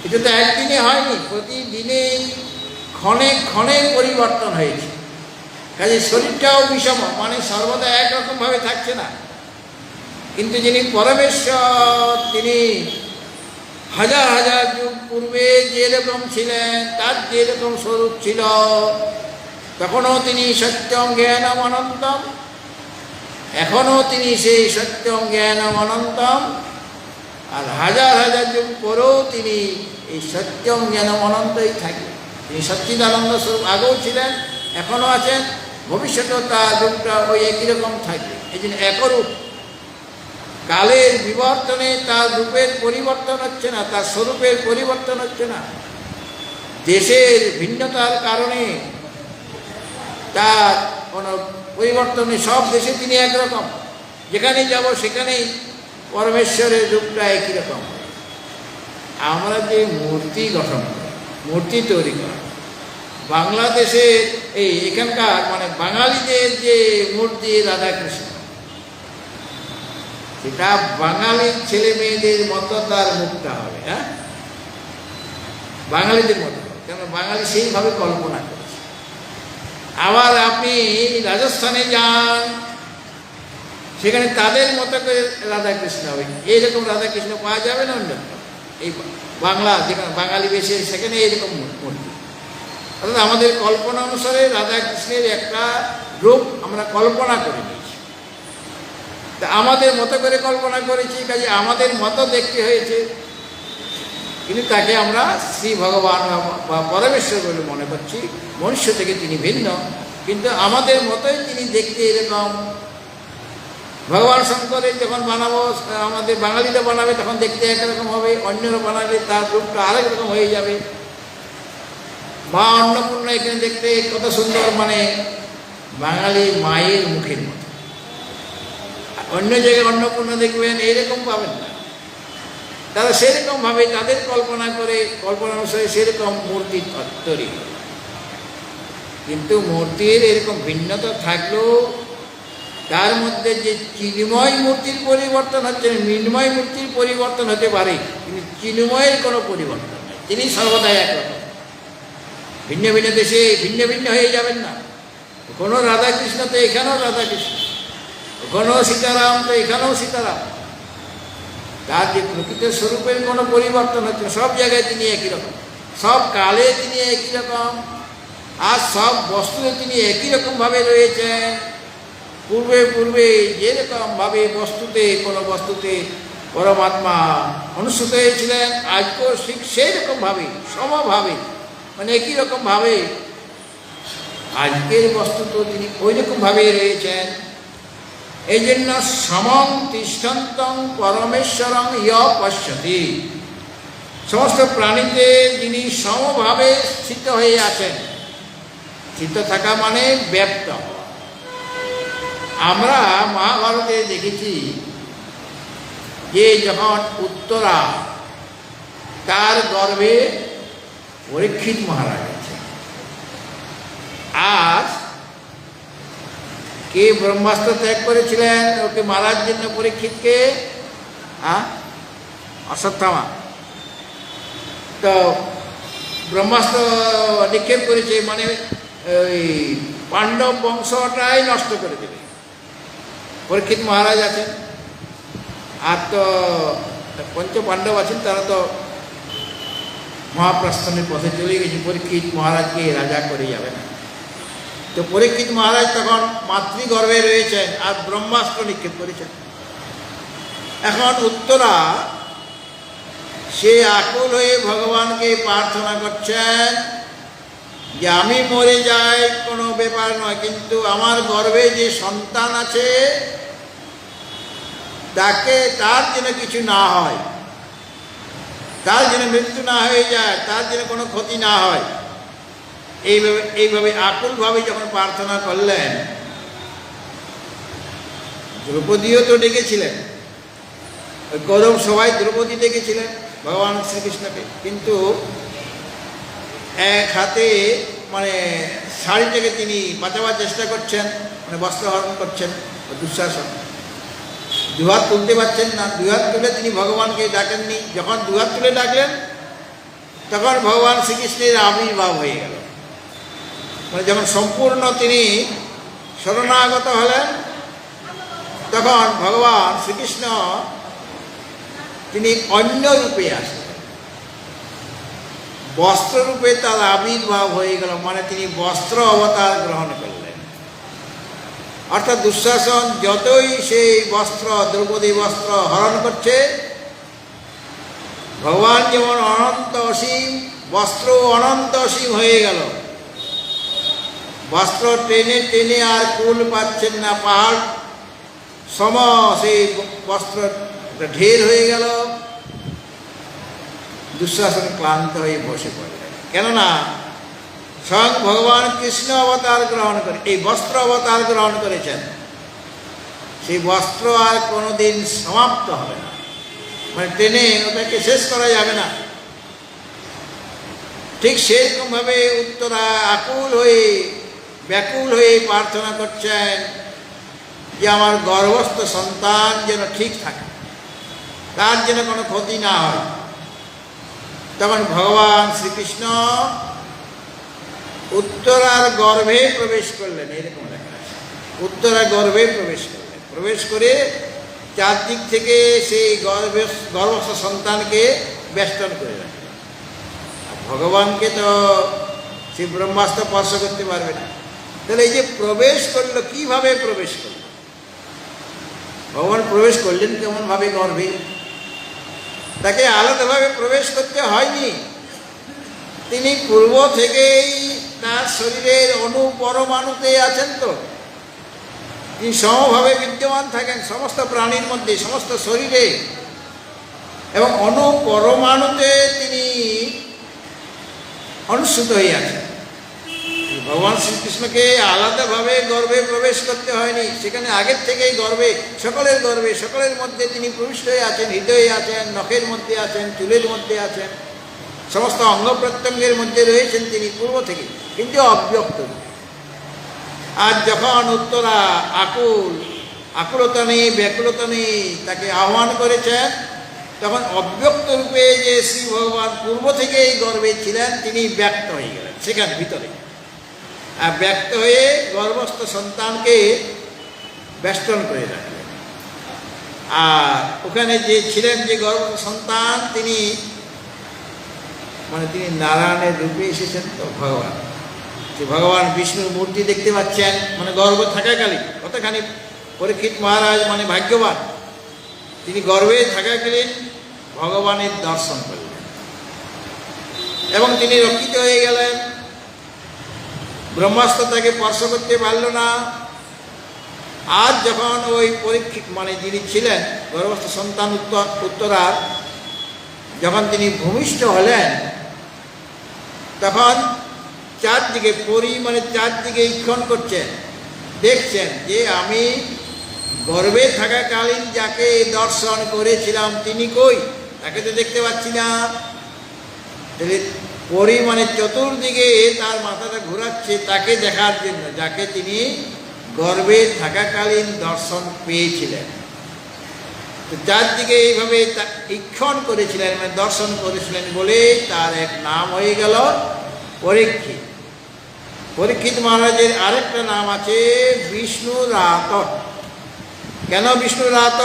এটা তো একদিনে হয়নি, প্রতিদিনে ক্ষণে ক্ষণে পরিবর্তন হয়েছে। কাজে শরীরটাও বিষম, মানে সর্বদা একরকমভাবে থাকছে না। কিন্তু যিনি পরমেশ্বর, তিনি হাজার হাজার যুগ পূর্বে যেরকম ছিলেন, তার যেরকম স্বরূপ ছিল, তখনও তিনি সত্যম জ্ঞানম অনন্তম, এখনও তিনি সেই সত্যম জ্ঞানম অনন্তম, আর হাজার হাজার যুগ পরেও তিনি এই সত্যম জ্ঞানম অনন্তই থাকবেন। তিনি সচ্চিদানন্দ স্বরূপ আগেও ছিলেন, এখনও আছেন, ভবিষ্যতেও তার রূপটা ওই একই রকম থাকবে। এই জন্য একরূপ। কালের বিবর্তনে তার রূপের পরিবর্তন হচ্ছে না, তার স্বরূপের পরিবর্তন হচ্ছে না। দেশের ভিন্নতার কারণে তার কোনো পরিবর্তনে, সব দেশে তিনি একরকম, যেখানেই যাব সেখানেই পরমেশ্বরের রূপটা একই রকম। আমরা যে মূর্তি গঠন করি, মূর্তি তৈরি করা, বাংলাদেশের এই এখানকার মানে বাঙালিদের যে মূর্তি রাধাকৃষ্ণ, সেটা বাঙালির ছেলে মেয়েদের মতো তার মুখটা হবে, হ্যাঁ, বাঙালিদের মতো, কেন বাঙালি সেইভাবে কল্পনা করেছে। আবার আপনি রাজস্থানে যান, সেখানে তাদের মতো করে রাধাকৃষ্ণ হবে, এইরকম রাধাকৃষ্ণ পাওয়া যাবে না অন্য। এই বাংলা যেখানে বাঙালি বেশি, সেখানে এইরকম মূর্তি। অর্থাৎ আমাদের কল্পনা অনুসারে রাধাকৃষ্ণের একটা রূপ আমরা কল্পনা করে নিয়েছি, তা আমাদের মতো করে কল্পনা করেছি, কাজে আমাদের মতো দেখতে হয়েছে। কিন্তু তাকে আমরা শ্রী ভগবান বা পরমেশ্বর বলে মনে করছি, মনুষ্য থেকে তিনি ভিন্ন, কিন্তু আমাদের মতোই তিনি দেখতে এরকম। ভগবান শঙ্করের যখন বানাবো, আমাদের বাঙালিরা বানাবে, তখন দেখতে একরকম হবে, অন্যরা বানাবে তার রূপটা আরেক রকম হয়ে যাবে। মা অন্নপূর্ণা এখানে দেখতে কত সুন্দর, মানে বাঙালি মায়ের মুখের মতো। অন্য জায়গায় অন্নপূর্ণা দেখবেন এইরকম পাবেন না, তারা সেরকমভাবে তাদের কল্পনা করে, কল্পনা অনুসারে সেরকম মূর্তি তৈরি করে। কিন্তু মূর্তির এরকম ভিন্নতা থাকলেও তার মধ্যে যে চিন্ময় মূর্তির পরিবর্তন হচ্ছে, মৃন্ময় মূর্তির পরিবর্তন হতে পারে, কিন্তু চিন্ময়ের কোনো পরিবর্তন নেই। তিনি সর্বদাই একরকম। ভিন্ন ভিন্ন দেশে ভিন্ন ভিন্ন হয়ে যাবেন না। কোনো রাধাকৃষ্ণ তো এখানেও রাধাকৃষ্ণ, কোনো সীতারাম তো এখানেও সীতারাম। তার যে প্রকৃত স্বরূপের কোনো পরিবর্তন হচ্ছে, সব জায়গায় তিনি একই রকম, সব কালে তিনি একই রকম, আর সব বস্তুতে তিনি একই রকমভাবে রয়েছেন। পূর্বে পূর্বে যেরকমভাবে বস্তুতে, কোনো বস্তুতে পরমাত্মা অনুষ্ঠিত হয়েছিলেন, আজকেও ঠিক সেই রকমভাবে, সমভাবে, মানে একই রকমভাবে আজকের বস্তু তো তিনি ওই রকমভাবেই রয়েছেন। এই জন্য সমং তিষ্ঠন্তং পরমেশ্বরং ইয় পশ্যতি, সমস্ত প্রাণীতে যিনি সমভাবে স্থিত হয়ে আছেন। স্থিত থাকা মানে ব্যপ্ত। আমরা মহাভারতে দেখেছি যে যখন উত্তরা, তার গর্ভে পরীক্ষিত মহারাজ আছে, আর কে ব্রহ্মাস্ত্র ত্যাগ করেছিলেন ওকে মারার জন্য পরীক্ষিতকে? অশ্বত্থামা। তো ব্রহ্মাস্ত্র নিক্ষেপ করেছে, মানে ওই পাণ্ডব বংশটাই নষ্ট করে দেবে। পরীক্ষিত মহারাজ আছেন, আর তো পঞ্চ পাণ্ডব আছেন, তারা তো মহাপ্রস্থানের পথে চলে গেছে, পরীক্ষিত মহারাজকে রাজা করে যাবে না। তো পরীক্ষিত মহারাজ তখন মাতৃগর্ভে রয়েছেন আর ব্রহ্মাস্ত্র নিক্ষেপ করেছেন। এখন উত্তরা সে আকুল হয়ে ভগবানকে প্রার্থনা করছেন যে আমি মরে যাই কোনো ব্যাপার নয়, কিন্তু আমার গর্ভে যে সন্তান আছে তার যেন কিছু না হয়, তার যেন মৃত্যু না হয়ে যায়, তার যেন কোনো ক্ষতি না হয়। এইভাবে আকুলভাবে যখন প্রার্থনা করলেন, দ্রৌপদীও তো ডেকেছিলেন, ওই কৌরব সবাই দ্রৌপদী ডেকেছিলেন ভগবান শ্রীকৃষ্ণকে, কিন্তু এক হাতে শাড়িটাকে তিনি বাঁচাবার চেষ্টা করছেন, বস্ত্র হরণ করছেন দুঃশাসন, দুহাত তুলতে পারছেন না। দুহাত তুলে তিনি ভগবানকে ডাকেননি। যখন দুহাত তুলে ডাকলেন তখন ভগবান শ্রীকৃষ্ণের আবির্ভাব হয়ে গেল। যখন সম্পূর্ণ তিনি শরণাগত হলেন তখন ভগবান শ্রীকৃষ্ণ তিনি অন্য রূপে আসলেন, বস্ত্ররূপে তার আবির্ভাব হয়ে গেল, তিনি বস্ত্র অবতার গ্রহণ করলেন। অর্থাৎ দুঃশাসন যতই সেই বস্ত্র, দ্রৌপদী বস্ত্র হরণ করছে, ভগবান যেমন অনন্ত অসীম, বস্ত্র অনন্ত অসীম হয়ে গেল। বস্ত্র টেনে টেনে আর কুল পাচ্ছেন না, পাহাড় সম সেই বস্ত্র ঢের হয়ে গেল। দুঃশাসন ক্লান্ত হয়ে বসে পড়লেন, কেননা স্বয়ং ভগবান কৃষ্ণ অবতার গ্রহণ করে, এই বস্ত্র অবতার গ্রহণ করেছেন। সেই বস্ত্র আর কোনোদিন সমাপ্ত হবে না, টেনে ওটাকে শেষ করা যাবে না। ঠিক সেরকমভাবে উত্তরা আকুল হয়ে ব্যাকুল হয়ে প্রার্থনা করছেন যে আমার গর্ভস্থ সন্তান যেন ঠিক থাকে, তার যেন কোনো ক্ষতি না হয়। তখন ভগবান শ্রীকৃষ্ণ উত্তরার গর্ভে প্রবেশ করলেন, এরকম লেখা আছে, উত্তরার গর্ভে প্রবেশ করলেন। প্রবেশ করে চারদিক থেকে সেই গর্ভস্থ সন্তানকে বেষ্টন করে রাখলেন। ভগবানকে তো সেই ব্রহ্মাস্ত্র স্পর্শ করতে পারবে না। তাহলে এই যে প্রবেশ করলো, কিভাবে প্রবেশ করল? ভগবান প্রবেশ করলেন কেমনভাবে গর্ভে? তাকে আলাদাভাবে প্রবেশ করতে হয়নি, তিনি পূর্ব থেকেই তার শরীরের অণু পরমাণুতে আছেন। তো তিনি সমভাবে বিদ্যমান থাকেন সমস্ত প্রাণীর মধ্যে, সমস্ত শরীরে, এবং অণু পরমাণুতে তিনি অনুসূত হয়ে আছেন। ভগবান শ্রীকৃষ্ণকে আলাদাভাবে গর্ভে প্রবেশ করতে হয়নি, সেখানে আগের থেকেই গর্ভে, সকলের মধ্যে তিনি প্রবিষ্ট হয়ে আছেন। হৃদয়ে আছেন, নখের মধ্যে আছেন, চুলের মধ্যে আছেন, সমস্ত অঙ্গ প্রত্যঙ্গের মধ্যে রয়েছেন তিনি পূর্ব থেকে, কিন্তু অব্যক্ত। আর যখন উত্তরা আকুলতা নেই, ব্যাকুলতা নেই, তাকে আহ্বান করেছেন, তখন অব্যক্ত রূপে যে শ্রী ভগবান পূর্ব থেকেই গর্ভে ছিলেন, তিনি ব্যক্ত হয়ে গেলেন সেখানে ভিতরে। আর ব্যক্ত হয়ে গর্ভস্থ সন্তানকে বেষ্টন করে রাখলেন। আর ওখানে যে ছিলেন, যে গর্ভস্থ সন্তান, তিনি নারায়ণের রূপে এসেছেন। তো ভগবান, যে ভগবান বিষ্ণুর মূর্তি দেখতে পাচ্ছেন, গর্ভ থাকাকালীন। কতখানি পরীক্ষিত মহারাজ ভাগ্যবান, তিনি গর্ভে থাকাকালীন ভগবানের দর্শন করলেন এবং তিনি রক্ষিত হয়ে গেলেন। ব্রহ্মাস্ত্র তাকে স্পর্শ করতে পারল না। আর যখন ওই পরীক্ষিত যিনি ছিলেন গর্ভস্থ সন্তান উত্তরার, যখন তিনি ভূমিষ্ঠ হলেন, তখন চারদিকে চারদিকে ঈক্ষণ করছেন, দেখছেন যে আমি গর্ভে থাকাকালীন যাকে দর্শন করেছিলাম তিনি কই, তাকে তো দেখতে পাচ্ছি না। পরি চতুর্দিকে তার মাথাটা ঘোরাচ্ছে তাকে দেখার জন্য, যাকে তিনি গর্ভে থাকাকালীন দর্শন পেয়েছিলেন। তো চারদিকে এইভাবে ঈক্ষণ করেছিলেন, দর্শন করেছিলেন বলে তার এক নাম হয়ে গেল পরীক্ষিত। পরীক্ষিত মহারাজের আরেকটা নাম আছে বিষ্ণু রাত। কেন বিষ্ণু রাত?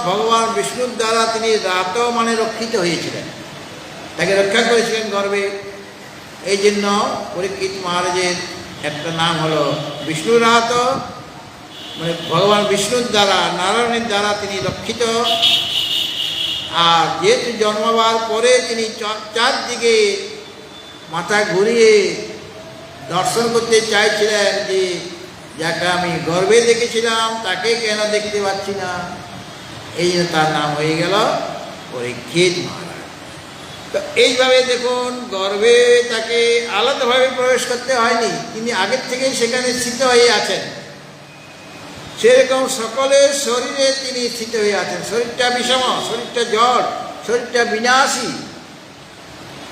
ভগবান বিষ্ণুর দ্বারা তিনি রাত রক্ষিত হয়েছিলেন। তাকে রক্ষা করেছিলেন গর্বে। এই জন্য পরীক্ষিত মহারাজের একটা নাম হলো বিষ্ণুরাহত, মানে ভগবান বিষ্ণুর দ্বারা, নারায়ণের দ্বারা তিনি রক্ষিত। আর যেহেতু জন্মাবার পরে তিনি চারদিকে মাথা ঘুরিয়ে দর্শন করতে চাইছিলেন যে যাকে আমি গর্বে দেখেছিলাম তাকে কেন দেখতে পাচ্ছি না, এই জন্য তার নাম হয়ে গেল পরীক্ষিত মহারাজ। তো এইভাবে দেখুন, গর্বে তাকে আলাদাভাবে প্রবেশ করতে হয়নি, তিনি আগের থেকেই সেখানে স্থিত হয়ে আছেন। সেরকম সকলের শরীরে তিনি স্থিত হয়ে আছেন। শরীরটা বিষম, শরীরটা জড়, শরীরটা বিনাশী,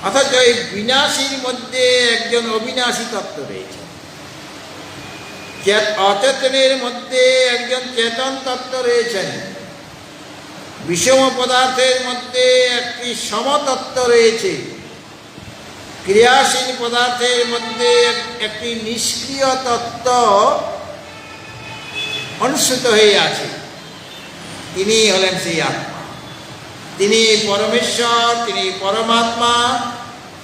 অথচ এই বিনাশীর মধ্যে একজন অবিনাশী তত্ত্ব রয়েছে। অচেতনের মধ্যে একজন চেতন তত্ত্ব রয়েছেন। বিষম পদার্থের মধ্যে একটি সমতত্ত্ব রয়েছে। ক্রিয়াশীল পদার্থের মধ্যে একটি নিষ্ক্রিয় তত্ত্ব অনুসৃত হয়ে আছে। তিনি হলেন সেই আত্মা, তিনি পরমেশ্বর, তিনি পরমাত্মা।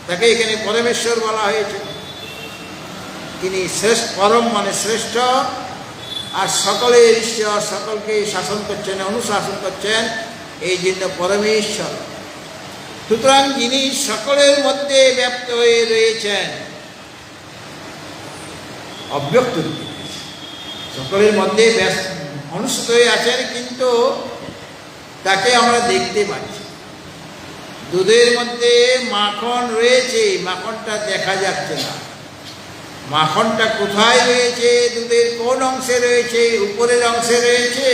তাকে এখানে পরমেশ্বর বলা হয়েছে। তিনি শ্রেষ্ঠ, পরম মানে শ্রেষ্ঠ, আর সকলের ঈশ্বর, সকলকে শাসন করছেন, অনুশাসন করছেন, এই জন্য পরমেশ্বর। সুতরাং যিনি সকলের মধ্যে ব্যপ্ত হয়ে রয়েছেন, অব্যক্ত রূপে সকলের মধ্যে অনুষ্ঠিত হয়ে আছেন, কিন্তু তাকে আমরা দেখতে পাচ্ছি। দুধের মধ্যে মাখন রয়েছে, মাখনটা দেখা যাচ্ছে না। মাখনটা কোথায় রয়েছে, দুধের কোন অংশে রয়েছে, উপরের অংশে রয়েছে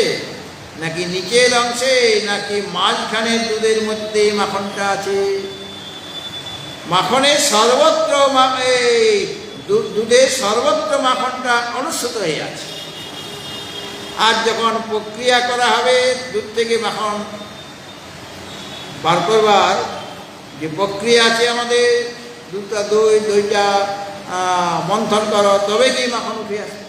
নাকি নিচের অংশে, নাকি মাঝখানের দুধের মধ্যে মাখনটা আছে? মাখনের সর্বত্র, দুধের সর্বত্র মাখনটা অনুষ্ঠিত হয়ে আছে। আর যখন প্রক্রিয়া করা হবে, দুধ থেকে মাখন বার করবার যে প্রক্রিয়া আছে আমাদের, দুধটা দইটা মন্থন করো, তবে কি মাখন উঠে আসে।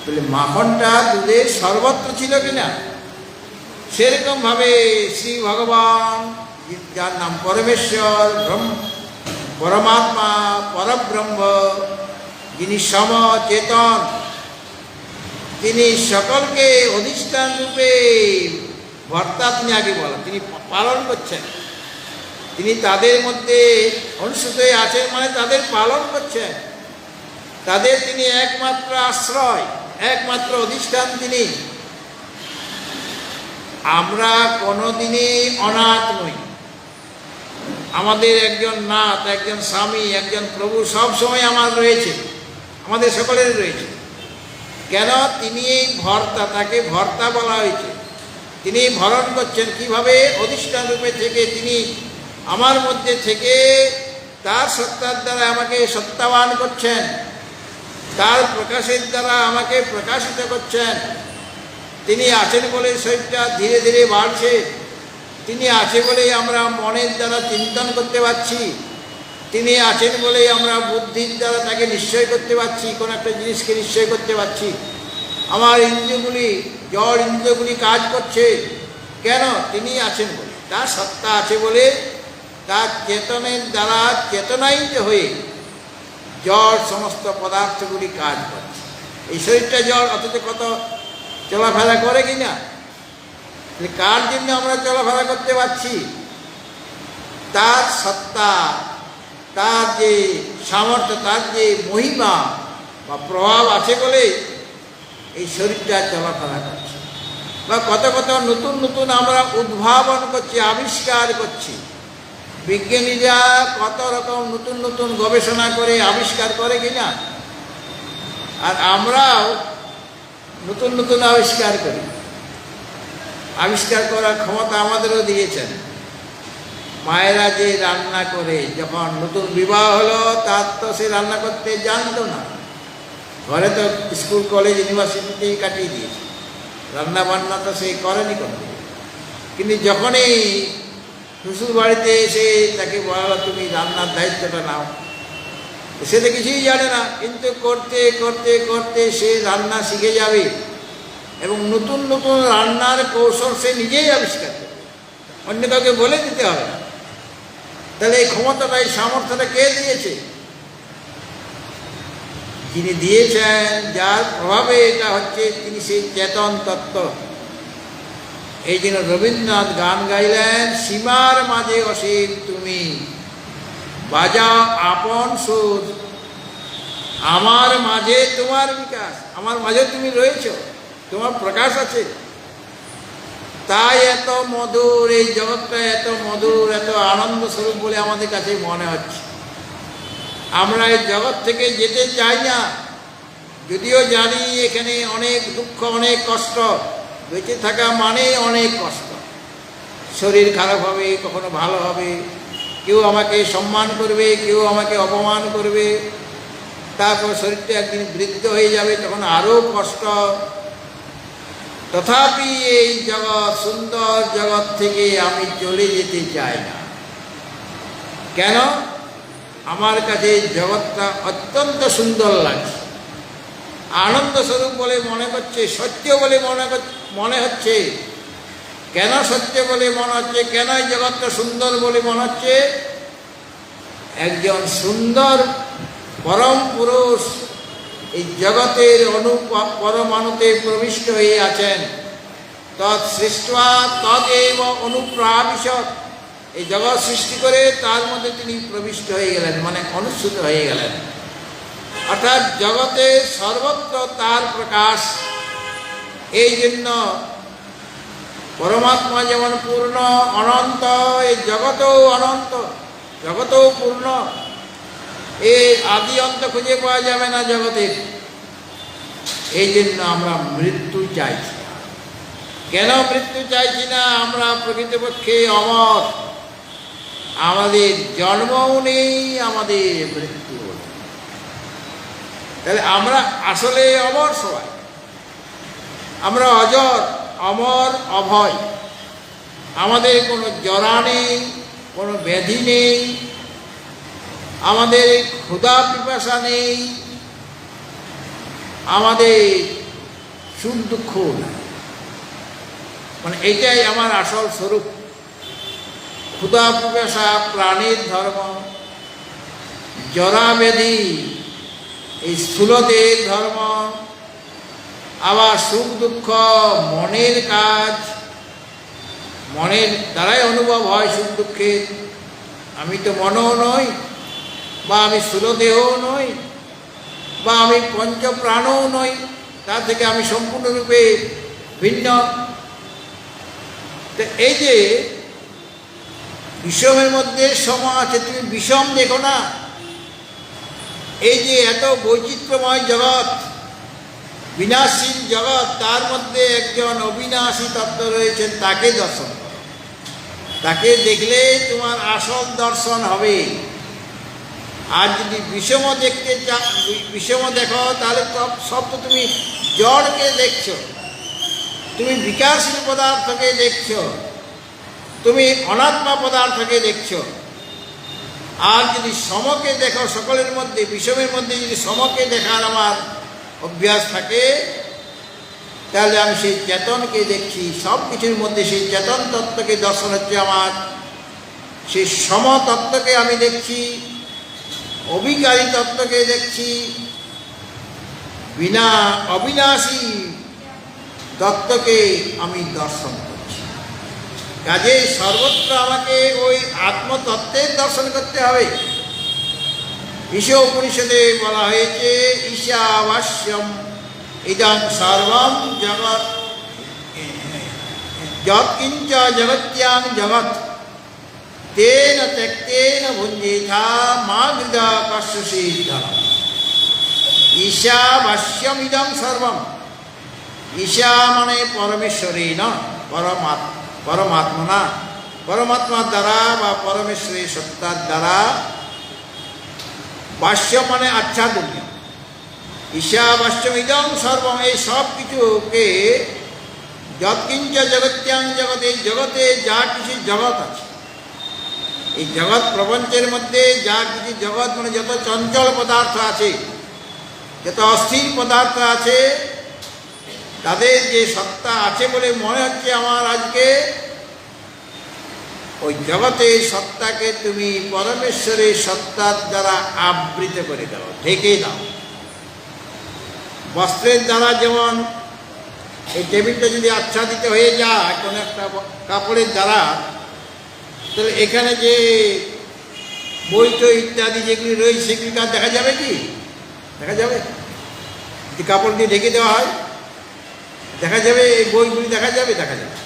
বলে মাখনটা দুধের সর্বত্র ছিল কিনা, সেরকম ভাবে শ্রী ভগবান, যার নাম পরমেশ্বর, পরমাত্মা, পরব্রহ্ম, যিনি সমচেতন, তিনি সকলকে অধিষ্ঠান রূপে ভর্তা, তিনি আগে বলেন, তিনি পালন করছেন। তিনি তাদের মধ্যে অনুষ্ঠিত হয়ে আছেন, মানে তাদের পালন করছেন। তাদের তিনি একমাত্র আশ্রয়, একমাত্র অধিষ্ঠান তিনি। আমরা কোনোদিনই অনাথ নই। আমাদের একজন নাথ, একজন স্বামী, একজন প্রভু সব সময় আমার রয়েছে, আমাদের সকলের রয়েছে। কেন? তিনি এই ভর্তা, তাকে ভর্তা বলা হয়েছে। তিনি ভরণ করছেন কিভাবে? অধিষ্ঠান রূপে থেকে তিনি আমার মধ্যে থেকে তার সত্তার দ্বারা আমাকে সত্তাবান করছেন, তার প্রকাশের দ্বারা আমাকে প্রকাশিত করছেন। তিনি আছেন বলে শরীরটা ধীরে ধীরে বাড়ছে। তিনি আছে বলেই আমরা মনের দ্বারা চিন্তন করতে পারছি। তিনি আছেন বলেই আমরা বুদ্ধির দ্বারা তাকে নিশ্চয় করতে পারছি, কোনো একটা জিনিসকে নিশ্চয় করতে পারছি। আমার ইন্দ্রিয়গুলি, জড় ইন্দ্রিয়গুলি কাজ করছে কেন? তিনি আছেন বলে, তার সত্তা আছে বলে, তার চেতনের দ্বারা চেতনায়িত হয়ে জড় সমস্ত পদার্থগুলি কাজ করছে। এই শরীরটা জড়, অথচ কত চলাফেরা করে কিনা। কার জন্য আমরা চলাফেরা করতে পারছি? তার সত্তা, তার যে সামর্থ্য, তার যে মহিমা বা প্রভাব আছে বলে এই শরীরটা চলাফেরা করছে। বা কত কত নতুন নতুন আমরা উদ্ভাবন করছি, আবিষ্কার করছি। বিজ্ঞানীরা কত রকম নতুন নতুন গবেষণা করে আবিষ্কার করে কিনা। আর আমরাও নতুন নতুন আবিষ্কার করি। আবিষ্কার করার ক্ষমতা আমাদেরও দিয়েছেন। মায়েরা যে রান্না করে, যখন নতুন বিবাহ হলো, তার তো সে রান্না করতে জানতো না। ঘরে তো স্কুল, কলেজ, ইউনিভার্সিটিতেই কাটিয়ে দিয়েছে, রান্না বান্না তো সে করেনি কোনো। কিন্তু যখনই শ্বশুর বাড়িতে এসে তাকে বলা তুমি রান্নার দায়িত্বটা নাও, সে তো কিছুই জানে না, কিন্তু করতে করতে করতে সে রান্না শিখে যাবে এবং নতুন নতুন রান্নার কৌশল সে নিজেই আবিষ্কার করবে, অন্য কাউকে বলে দিতে হবে না। তাহলে এই ক্ষমতাটা, এই সামর্থ্যটা কে দিয়েছে? যিনি দিয়েছেন, যার প্রভাবে এটা হচ্ছে, তিনি সেই চেতন তত্ত্ব। এই জন্য রবীন্দ্রনাথ গান গাইলেন, সীমার মাঝে অসীম তুমি, বাজাও আপন সুর, আমার মাঝে তোমার বিকাশ। আমার মাঝে তুমি রয়েছো, তোমার প্রকাশ আছে। তাই এত মধুর এই জগৎটা, এত মধুর, এত আনন্দ স্বরূপ বলে আমাদের কাছে মনে হচ্ছে। আমরা এই জগৎ থেকে যেতে চাই না, যদিও জানি এখানে অনেক দুঃখ, অনেক কষ্ট। বেঁচে থাকা মানে অনেক কষ্ট। শরীর খারাপ হবে, কখনো ভালো হবে, কেউ আমাকে সম্মান করবে, কেউ আমাকে অপমান করবে, তারপর শরীরটা একদিন বৃদ্ধ হয়ে যাবে, তখন আরও কষ্ট। তথাপি এই জগৎ, সুন্দর জগৎ থেকে আমি চলে যেতে চাই না। কেন? আমার কাছে জগৎটা অত্যন্ত সুন্দর লাগছে, আনন্দ স্বরূপ বলে মনে করছে, সত্য বলে মনে হচ্ছে। কেন সত্য বলে মনে হচ্ছে? কেন এই জগৎটা সুন্দর বলে মনে হচ্ছে? একজন সুন্দর পরম পুরুষ এই জগতের পরমাণুতে প্রবিষ্ট হয়ে আছেন। তৎসৃষ্টা তদেব অনুপ্রাবিশৎ, এই জগৎ সৃষ্টি করে তার মধ্যে তিনি প্রবিষ্ট হয়ে গেলেন, মানে অনুচ্যুত হয়ে গেলেন। অর্থাৎ জগতে সর্বত্র তার প্রকাশ। এই জন্য পরমাত্মা যেমন পূর্ণ, অনন্ত, এই জগতেও অনন্ত, জগতেও পূর্ণ। এই আদি অন্ত খুঁজে পাওয়া যাবে না জগতের। এই জন্য আমরা মৃত্যু চাইছি। কেন মৃত্যু চাইছি না? আমরা প্রকৃতপক্ষে অমর, আমাদের জন্মও নেই, আমাদের মৃত্যু নেই। তাহলে আমরা আসলে অমর সবাই, আমরা অজর, অমর, অভয়। আমাদের কোনো জরা নেই, কোনো ব্যাধি নেই, আমাদের ক্ষুধা পিপাসা নেই, আমাদের সুখ দুঃখ নাই। মানে এইটাই আমার আসল স্বরূপ। ক্ষুধা পিপাসা প্রাণীর ধর্ম, জরা ব্যাধি এই স্থূলদের ধর্ম, আবার সুখ দুঃখ মনের কাজ, মনের দ্বারাই অনুভব হয় সুখ দুঃখের। আমি তো মনও নই, বা আমি স্থূলদেহও নই, বা আমি পঞ্চপ্রাণও নই, তার থেকে আমি সম্পূর্ণরূপে ভিন্ন। তো এই যে বিষমের মধ্যে সম আছে, তুমি বিষম দেখো না। এই যে এত বৈচিত্র্যময় জগৎ, বিনাশীল জগৎ, তার মধ্যে একজন অবিনাশী তত্ত্ব রয়েছেন, তাকে দর্শন করো। তাকে দেখলে তোমার আসল দর্শন হবে। আর যদি বিষম দেখতে বিষম দেখো, তাহলে সব তো তুমি জড়কে দেখছো, তুমি বিকাশশীল পদার্থকে দেখছো, তুমি অনাত্মা পদার্থকে দেখছো। আর যদি সমকে দেখো, সকলের মধ্যে, বিষমের মধ্যে যদি সমকে দেখার আমার অভ্যাস থাকে, তাহলে আমি সেই চেতনকে দেখছি। সব কিছুর মধ্যে সেই চেতন তত্ত্বকে দর্শন হচ্ছে আমার। সেই সমতত্ত্বকে আমি দেখছি, অবিকারী তত্ত্বকে দেখছি, বিনা অবিনাশী তত্ত্বকে আমি দর্শন করছি। কাজেই সর্বত্র আমাকে ওই আত্মতত্ত্বের দর্শন করতে হবে। ঈশা উপনিষদে বলা হয়েছে, ঈশাবাস্যম ইদং সর্বম জগৎ, যৎকিঞ্চ জগত্যাং জগৎ, তেন ত্যক্তেন ভুঞ্জেথা মা গৃধা কশ্যসিদ্ধ। ঈশাবাস্যম ইদং সর্বম, ঈশা মানে পরমেশ্বরী না, পরমাত্মা, পরমাত্মার দ্বারা বা পরমেশ্বরী সত্তার দ্বারা। বাস্য মানে আচ্ছাদনীয়। ঈশাবাস্যম ইদং সর্বম, এই সব কিছুকে, যৎকিঞ্চ জগত্যাং জগৎ, এই জগতে যা কিছু জগৎ আছে, এই জগৎ প্রপঞ্চের মধ্যে যা কিছু জগৎ মানে যত চঞ্চল পদার্থ আছে, যত অস্থির পদার্থ আছে, তাদের যে সত্তা আছে বলে মনে হচ্ছে আমার আজকে, ওই জগতের সত্তাকে তুমি পরমেশ্বরের সত্তার দ্বারা আবৃত করে দাও, ঢেকে দাও। বস্ত্রের দ্বারা যেমন এই টেবিলটা যদি আচ্ছাদিত হয়ে যায় কোনো একটা কাপড়ের দ্বারা, তাহলে এখানে যে বইটো ইত্যাদি যেগুলি রয়েছে সেগুলি আর দেখা যাবে কি? দেখা যাবে? যদি কাপড় দিয়ে ঢেকে দেওয়া হয় দেখা যাবে এই বইগুলি দেখা যাবে? দেখা যাবে।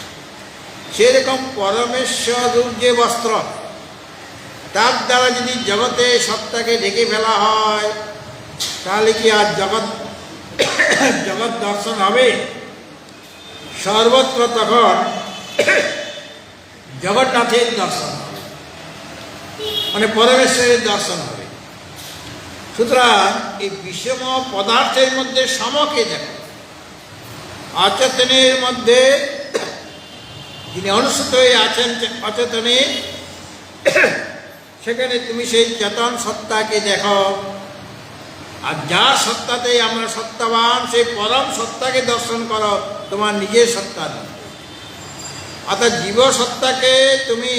সেরকম পরমেশ্বর রূপ যে বস্ত্র, তার দ্বারা যদি জগতে সত্তাকে ঢেকে ফেলা হয় তাহলে কি আর জগৎ দর্শন হবে? সর্বত্র তখন জগন্নাথের দর্শন হবে, মানে পরমেশ্বরের দর্শন হবে। সুতরাং এই বিষম পদার্থের মধ্যে সমকে দেখো, অচেতনের মধ্যে যিনি অনুসূত হয়ে আছেন অচেতনে, সেখানে তুমি সেই চেতন সত্তাকে দেখো। আর যার সত্তাতে আমরা সত্তাবান সেই পরম সত্তাকে দর্শন করো, তোমার নিজের সত্তা নয়। অর্থাৎ জীব সত্তাকে তুমি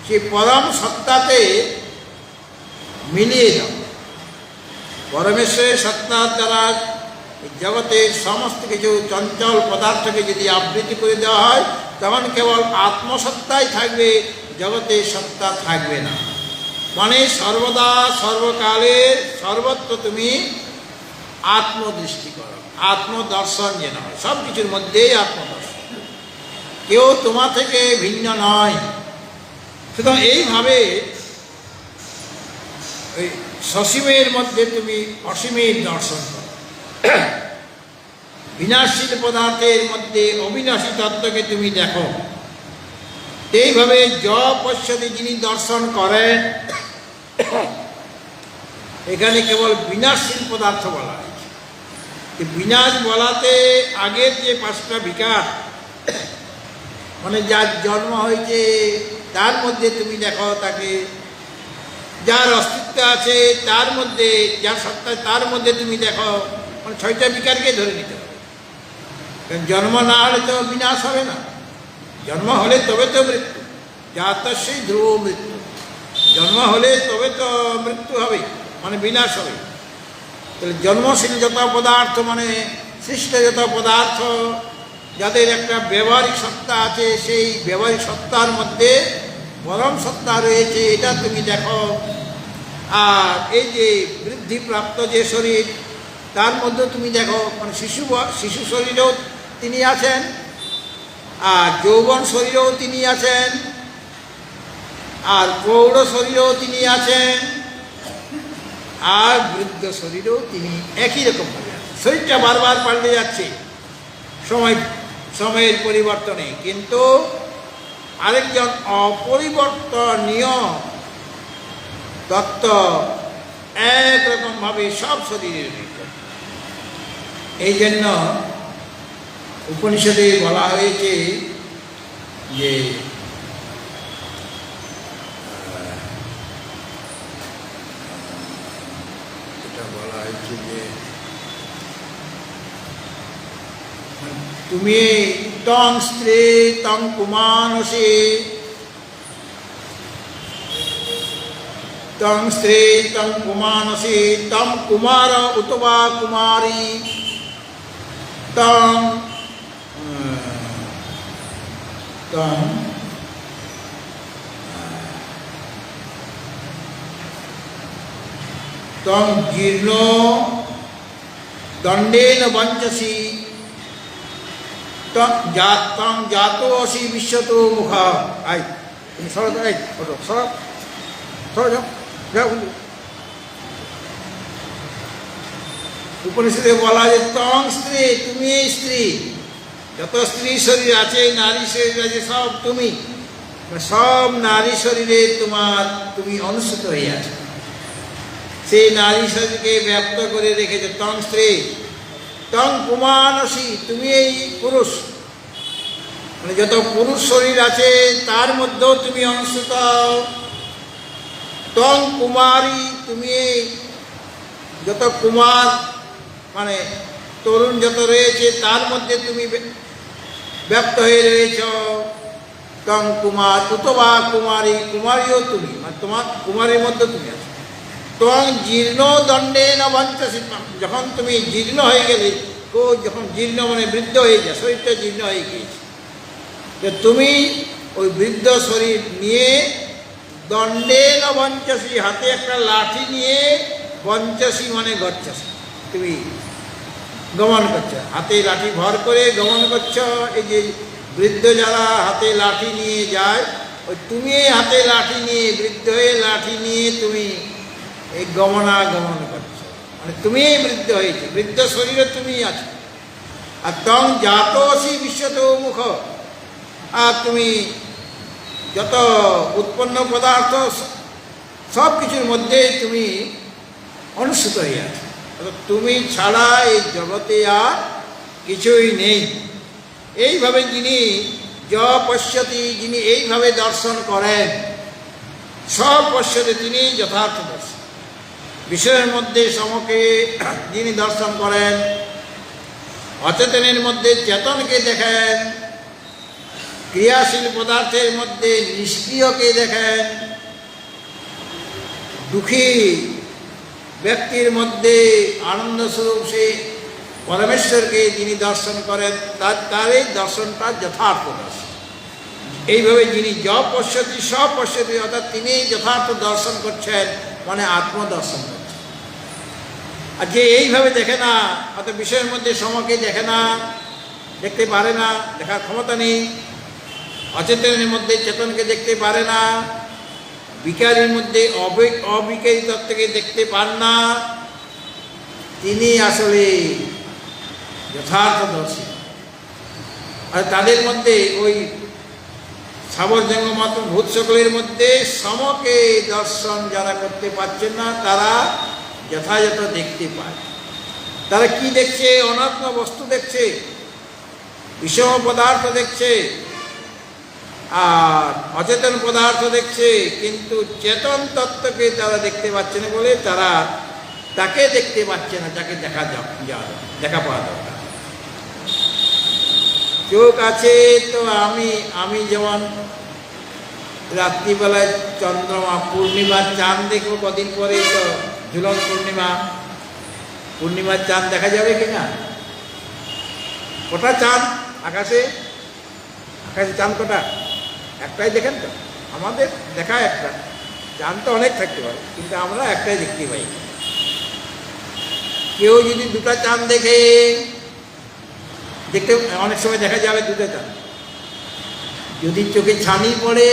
সেই পরম সত্তাতে মিলিয়ে দাও। পরমেশ্বরের সত্তার দ্বারা জগতের সমস্ত কিছু চঞ্চল পদার্থকে যদি আবৃত্তি করে দেওয়া হয় তখন কেবল আত্মসত্তাই থাকবে, জগতের সত্তা থাকবে না। মানে সর্বদা সর্বকালে সর্বত্র তুমি আত্মদৃষ্টি করো, আত্মদর্শন যেন হয়, সব কিছুর মধ্যেই আত্মদর্শন, কেউ তোমার থেকে ভিন্ন নয়। সুতরাং এইভাবে ওই সসীমের মধ্যে তুমি অসীমের দর্শন করো, বিনাশীল পদার্থের মধ্যে অবিনাশী তত্ত্বকে তুমি দেখো। এইভাবে পশ্যতি যিনি দর্শন করেন, এখানে কেবল বিনাশশীল পদার্থ বলা হয়েছে। বিনাশ বলাতে আগের যে 5টা বিকার, মানে যার জন্ম হয়েছে তার মধ্যে তুমি দেখো তাকে, যার অস্তিত্ব আছে তার মধ্যে, যার সত্তা তার মধ্যে তুমি দেখো, মানে 6টা বিকারকে ধরে নিতে হবে। কারণ জন্ম না হলে তো বিনাশ হবে না, জন্ম হলে তবে তো মৃত্যু, জাতস্যই ধ্রুব মৃত্যু, জন্ম হলে তবে তো মৃত্যু হবে, মানে বিনাশ হবে। তাহলে জন্মশীল যত পদার্থ, মানে সৃষ্ট যত পদার্থ, যাদের একটা ব্যবহারিক সত্তা আছে, সেই ব্যবহারিক সত্তার মধ্যে পরম সত্তা রয়েছে, এটা তুমি দেখো। আর এই যে বৃদ্ধিপ্রাপ্ত যে শরীর, তার মধ্যে তুমি দেখো, মানে শিশু শরীরেও তিনি আছেন, আর যৌবন শরীরেও তিনি আছেন, আর প্রৌঢ় শরীরেও তিনি আছেন, আর বৃদ্ধ শরীরেও তিনি একই রকমভাবে আছেন। শরীরটা বারবার পাল্টে যাচ্ছে সময়ের পরিবর্তনে, কিন্তু আরেকজন অপরিবর্তনীয় তত্ত্ব একরকমভাবে সব শরীরের ভিতর। এই জন্য উপনিষদে বলা হয়েছে যে তুমি তং স্ত্রী তং কুমানসি, তং স্ত্রী তং কুমানসি, তং কুমার উতবা কুমারী, তং তং তং জীর্ণ দণ্ডেন বঞ্চসি, তং জাতো অসি বিশ্বতো মুখ। আই তুমি সরো, এই ওঠো, সরো সরো, যাও যাও। উপনিষদে বলা যে তং স্ত্রী, তুমি এই স্ত্রী, যত স্ত্রী শরীর আছে, নারী শরীর আছে, সব তুমি, সব নারী শরীরে তুমি অনুসূত হয়ে আছো। সেই নারী শরীরকে ব্যক্ত করে রেখেছে তং স্ত্রী। তং কুমানসি, তুমি এই পুরুষ, মানে যত পুরুষ শরীর আছে তার মধ্যেও তুমি অনুসূত। তং কুমারী, তুমি এই যত কুমার, মানে তরুণ যত রয়েছে তার মধ্যে তুমি ব্যক্ত হয়ে রয়েছ। তং কুমার উতবা কুমারী, কুমারীও তুমি, মানে তোমার কুমারীর মধ্যে তুমি আছো। তং জীর্ণ দণ্ডে না বঞ্চসি, যখন তুমি জীর্ণ হয়ে গেলে, যখন জীর্ণ মানে বৃদ্ধ হয়ে যায়, শরীরটা জীর্ণ হয়ে গিয়েছে, যে তুমি ওই বৃদ্ধ শরীর নিয়ে দণ্ডে না বঞ্চসি, হাতে একটা লাঠি নিয়ে, বঞ্চসি মানে গচ্ছসি, তুমি গমন করছ, হাতে লাঠি ভর করে গমন করছ। এই যে বৃদ্ধ যারা হাতে লাঠি নিয়ে যায়, ওই তুমি হাতে লাঠি নিয়ে, বৃদ্ধ হয়ে লাঠি নিয়ে তুমি এই গমনাগমন করছো, মানে তুমি বৃদ্ধ হয়েছে, বৃদ্ধ শরীরে তুমি আছো। আর তং জাতসি বিশ্বত মুখ, আর তুমি যত উৎপন্ন পদার্থ সব কিছুর মধ্যে তুমি অনুসূত হয়ে আছো। তুমি ছাড়া এই জগতে আর কিছুই নেই। এইভাবে যিনি পশ্যতি, যিনি এইভাবে দর্শন করেন, সব পশ্যতে তিনি যথার্থ দর্শন। বিষয়ের মধ্যে সমকে যিনি দর্শন করেন, অচেতনের মধ্যে চেতনকে দেখেন, ক্রিয়াশীল পদার্থের মধ্যে নিষ্ক্রিয়কে দেখেন, দুঃখী ব্যক্তির মধ্যে আনন্দস্বরূপ সেই পরমেশ্বরকে যিনি দর্শন করেন, তার এই দর্শনটা যথার্থ দর্শন। এইভাবে যিনি পশ্যতি সব পশ্যতি, অর্থাৎ তিনি যথার্থ দর্শন করছেন, মানে আত্মদর্শন করছেন। আর যে এইভাবে দেখে না, অর্থাৎ বিষয়ের মধ্যে সমকে দেখে না, দেখতে পারে না, দেখার ক্ষমতা নেই, অচেতনের মধ্যে চেতনকে দেখতে পারে না, বিকারীর মধ্যে অবিকারী তত্ত্বকে দেখতে পান না, তিনি আসলে যথার্থদর্শী। আর তাদের মধ্যে ওই সাবরজঙ্গ মাত্র ভূত সকলের মধ্যে সমকে দর্শন যারা করতে পারছেন না, তারা যথাযথ দেখতে পায়। তারা কি দেখছে? অনাত্ম বস্তু দেখছে, বিষম পদার্থ দেখছে, আর অচেতন পদার্থ দেখছে, কিন্তু চেতন তত্ত্বকে তারা দেখতে পাচ্ছে না বলে তারা তাকে দেখতে পাচ্ছে না, যাকে দেখা পাওয়া দরকার। চোখ আছে তো আমি যেমন রাত্রিবেলায় চন্দ্রমা, পূর্ণিমার চাঁদ দেখবো কদিন পরে, তো ঝুলন পূর্ণিমার চাঁদ দেখা যাবে কিনা? কটা চাঁদ আকাশে চাঁদ কটা? একটাই দেখেন তো, আমাদের দেখা একটা, চাঁদ তো অনেক থাকতে পারে, কিন্তু আমরা একটাই দেখতে পাই। কেউ যদি দুটা চাঁদ দেখতে অনেক সময় দেখা যাবে দুটো চাঁদ, যদি চোখে ছানি পড়ে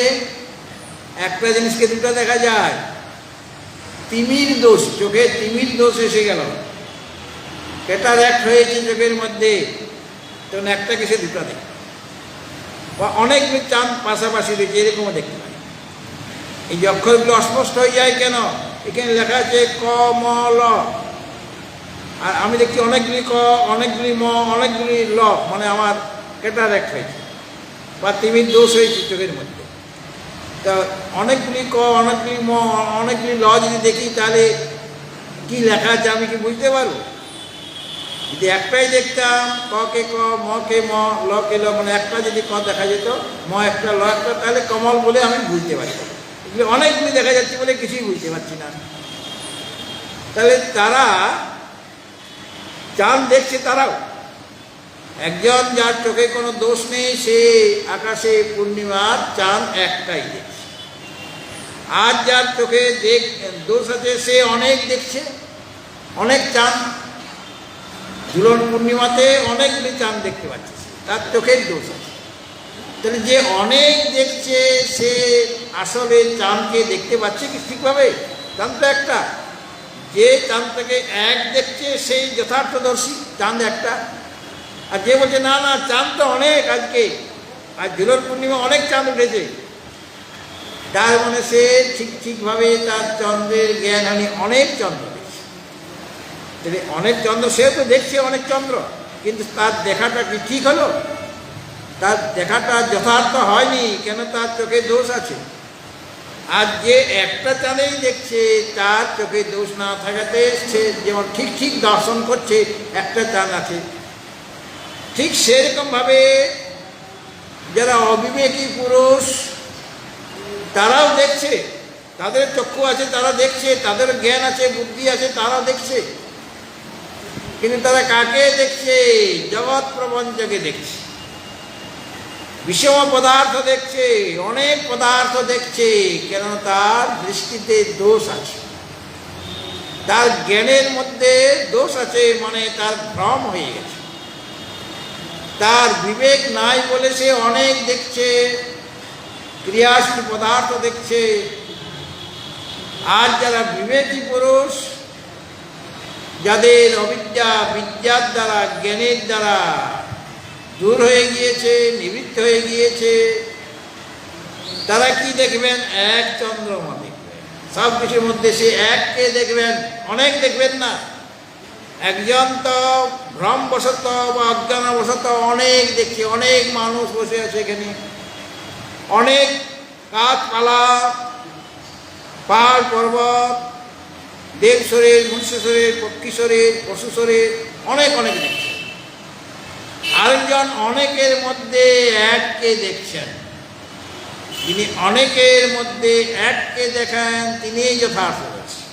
একটা জিনিসকে দুটো দেখা যায়, তিমির দোষ, চোখে তিমির দোষ এসে গেল, ক্যাটারাক্ট হয়েছে চোখের মধ্যে, তখন একটাকে সে দুটো দেখে। বা অনেকগুলি চাঁদ পাশাপাশি রয়েছে, এরকমও দেখতে পাই। এই যে অক্ষরগুলো অস্পষ্ট হয়ে যায় কেন? এখানে লেখা আছে ক ম ল, আর আমি দেখছি অনেকগুলি ক, অনেকগুলি ম, অনেকগুলি ল, মানে আমার ক্যাটারাক্ট হয়েছে বা তিমির দোষ হয়েছে চোখের মধ্যে। তা অনেকগুলি ক, অনেকগুলি ম, অনেকগুলি ল যদি দেখি, তাহলে কি লেখা আছে আমি কি বুঝতে পারবো? যদি একটাই দেখতাম, ক কে ক, ম কে ম, ল কে ল, মানে একটা যদি ক দেখা যেত, ম একটা, ল একটা, তাহলে কমল বলে আমি বুঝতে পারতাম। এগুলি অনেকগুলি দেখা যাচ্ছে বলে কিছুই বুঝতে পারছি না। তাহলে তারা চাঁদ দেখছে, তারাও একজন যার চোখে কোনো দোষ নেই, সে আকাশে পূর্ণিমার চাঁদ একটাই দেখছে। আর যার চোখে দোষ আছে, সে অনেক দেখছে, অনেক চাঁদ, ঝুলন পূর্ণিমাতে অনেকগুলি চাঁদ দেখতে পাচ্ছে, তার চোখের দোষ আছে। তাহলে যে অনেক দেখছে, সে আসলে চাঁদকে দেখতে পাচ্ছে কি ঠিকভাবে? চাঁদ তো একটা, যে চাঁদটাকে এক দেখছে সেই যথার্থদর্শী, চাঁদ একটা। আর যে বলছে না না চাঁদ তো অনেক, আজকে আর ঝুলন পূর্ণিমা অনেক চাঁদ উঠেছে, তার মানে সে ঠিকভাবে তার চন্দ্রের জ্ঞান হানি, অনেক চন্দ্র দেখছে। তাহলে অনেক চন্দ্র, সেও তো দেখছে অনেক চন্দ্র, কিন্তু তার দেখাটা কি ঠিক হলো? তার দেখাটা যথার্থ হয়নি, কেন? তার চোখে দোষ আছে। আর যে একটা চাঁদেই দেখছে, তার চোখে দোষ না থাকাতে সে যেমন ঠিক দর্শন করছে, একটা চাঁদ আছে, ঠিক সেরকমভাবে যারা অবিবেকী পুরুষ তারাও দেখছে, তাদের চক্ষু আছে, তারা দেখছে, তাদের জ্ঞান আছে, বুদ্ধি আছে, তারাও দেখছে, কিন্তু তারা কাকে দেখছে? জগৎ প্রপঞ্চকে দেখছে, বিষম পদার্থ দেখছে, অনেক পদার্থ দেখছে। কেন? তার দৃষ্টিতে দোষ আছে, তার জ্ঞানের মধ্যে দোষ আছে, মানে তার ভ্রম হয়ে গেছে, তার বিবেক নাই বলে সে অনেক দেখছে, ক্রিয়াশীল পদার্থ দেখছে। আর যারা বিবেকী পুরুষ, যাদের অবিদ্যা বিদ্যার দ্বারা, জ্ঞানের দ্বারা দূর হয়ে গিয়েছে, নিবৃত্ত হয়ে গিয়েছে, তারা কি দেখবেন? এক চন্দ্রমা দেখবেন। সব কিছুর মধ্যে সে এককে দেখবেন, অনেক দেখবেন না। একজন তো ভ্রমবশত বা অজ্ঞানবশত অনেক দেখছে, অনেক মানুষ বসে আছে এখানে, অনেক গাছপালা, পাহাড় পর্বত, দেব শরীর, মনুষ্য শরীর, পক্ষী শরীর, পশু শরীর, অনেক অনেক দেখছেন। আরেকজন অনেকের মধ্যে এককে দেখছেন। যিনি অনেকের মধ্যে এককে দেখেন তিনিই যথার্থ দর্শী।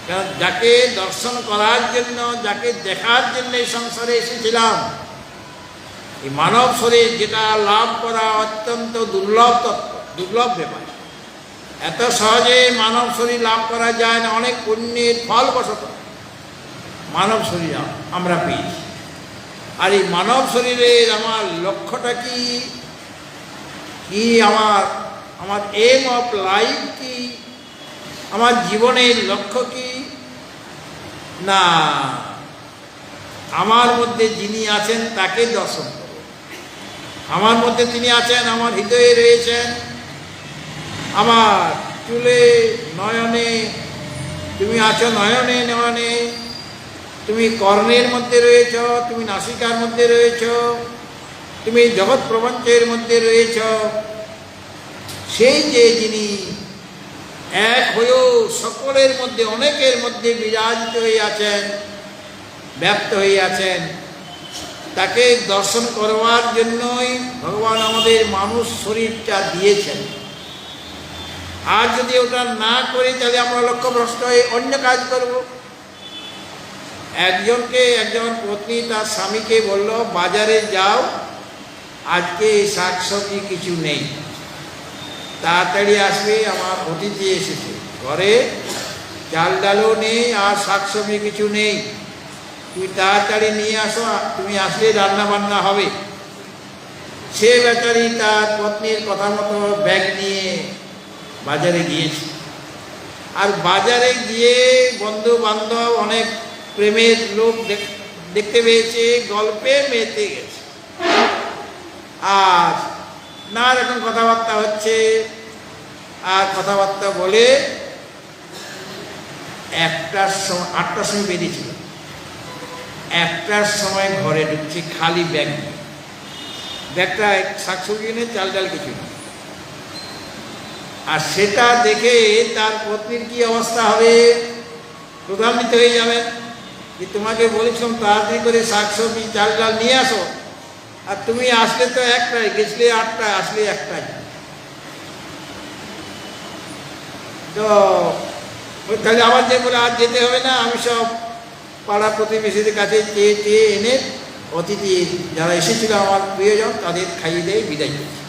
কারণ যাকে দর্শন করার জন্য, যাকে দেখার জন্য এই সংসারে এসেছিলাম, এই মানব শরীর যেটা লাভ করা অত্যন্ত দুর্লভ তত্ত্ব, দুর্লভ ব্যাপার। এত সহজে মানব শরীর লাভ করা যায় না, অনেক পুণ্যের ফলবশত মানব শরীর আমরা পেয়েছি। আর এই মানব শরীরের আমার লক্ষ্যটা কি? আমার এম অফ লাইফ কি? আমার জীবনের লক্ষ্য কি? না, আমার মধ্যে যিনি আছেন তাকে দর্শন করো। আমার মধ্যে তিনি আছেন, আমার হৃদয়ে রয়েছেন, আমার চুলে, নয়নে, তুমি আছো নয়নে নয়নে, তুমি কর্ণের মধ্যে রয়েছ, তুমি নাসিকার মধ্যে রয়েছ, তুমি জগৎ প্রপঞ্চের মধ্যে রয়েছ। সেই যে যিনি এক হয়েও সকলের মধ্যে, অনেকের মধ্যে বিরাজিত হয়ে আছেন, ব্যপ্ত হয়ে আছেন, তাকে দর্শন করবার জন্যই ভগবান আমাদের মানুষ শরীরটা দিয়েছেন। আর যদি ওটা না করি তাহলে আমরা লক্ষ্যভ্রষ্ট হয়ে অন্য কাজ করব। একজন পত্নী তার স্বামীকে বলল, বাজারে যাও, আজকে শাকসবজি কিছু নেই, তাড়াতাড়ি আসবে, আমার অতিথি এসেছে, ঘরে চাল ডালও নেই আর শাকসবজি কিছু নেই, তুমি তাড়াতাড়ি নিয়ে আসো, তুমি আসলে রান্না বান্না হবে। সে বেচারি তার পত্নীর কথা মতো ব্যাগ নিয়ে বাজারে গিয়েছে। আর বাজারে গিয়ে বন্ধু বান্ধব, অনেক প্রেমের লোক দেখতে পেয়েছে, গল্পে মেতে গেছে, আর না রকম কথাবার্তা হচ্ছে। আর কথাবার্তা বলে 1টার সময়, 8টার সময় বেরিয়েছিল, 1টার সময় ঘরে ঢুকছে খালি ব্যাগ নিয়ে। ব্যাগটা শাকসবজি নেই, চাল ডাল কিছু নেই। আর সেটা দেখে তার পত্নীর কি অবস্থা হবে? প্রভাবিত হয়ে যাবেন যে তোমাকে বলেছিলাম তাড়াতাড়ি করে শাকসবজি চাল ডাল নিয়ে আসো, আর তুমি আসলে তো 1টায়, গেছলে 8টায়, আসলে 1টায়। তো তাহলে আবার যে বলে আর যেতে হবে না, আমি সব পাড়া প্রতিবেশীদের কাছে চেয়ে চেয়ে এনে অতিথি যারা এসেছিল আমার প্রিয়জন তাদের খাইয়ে দিয়ে বিদায় করছি।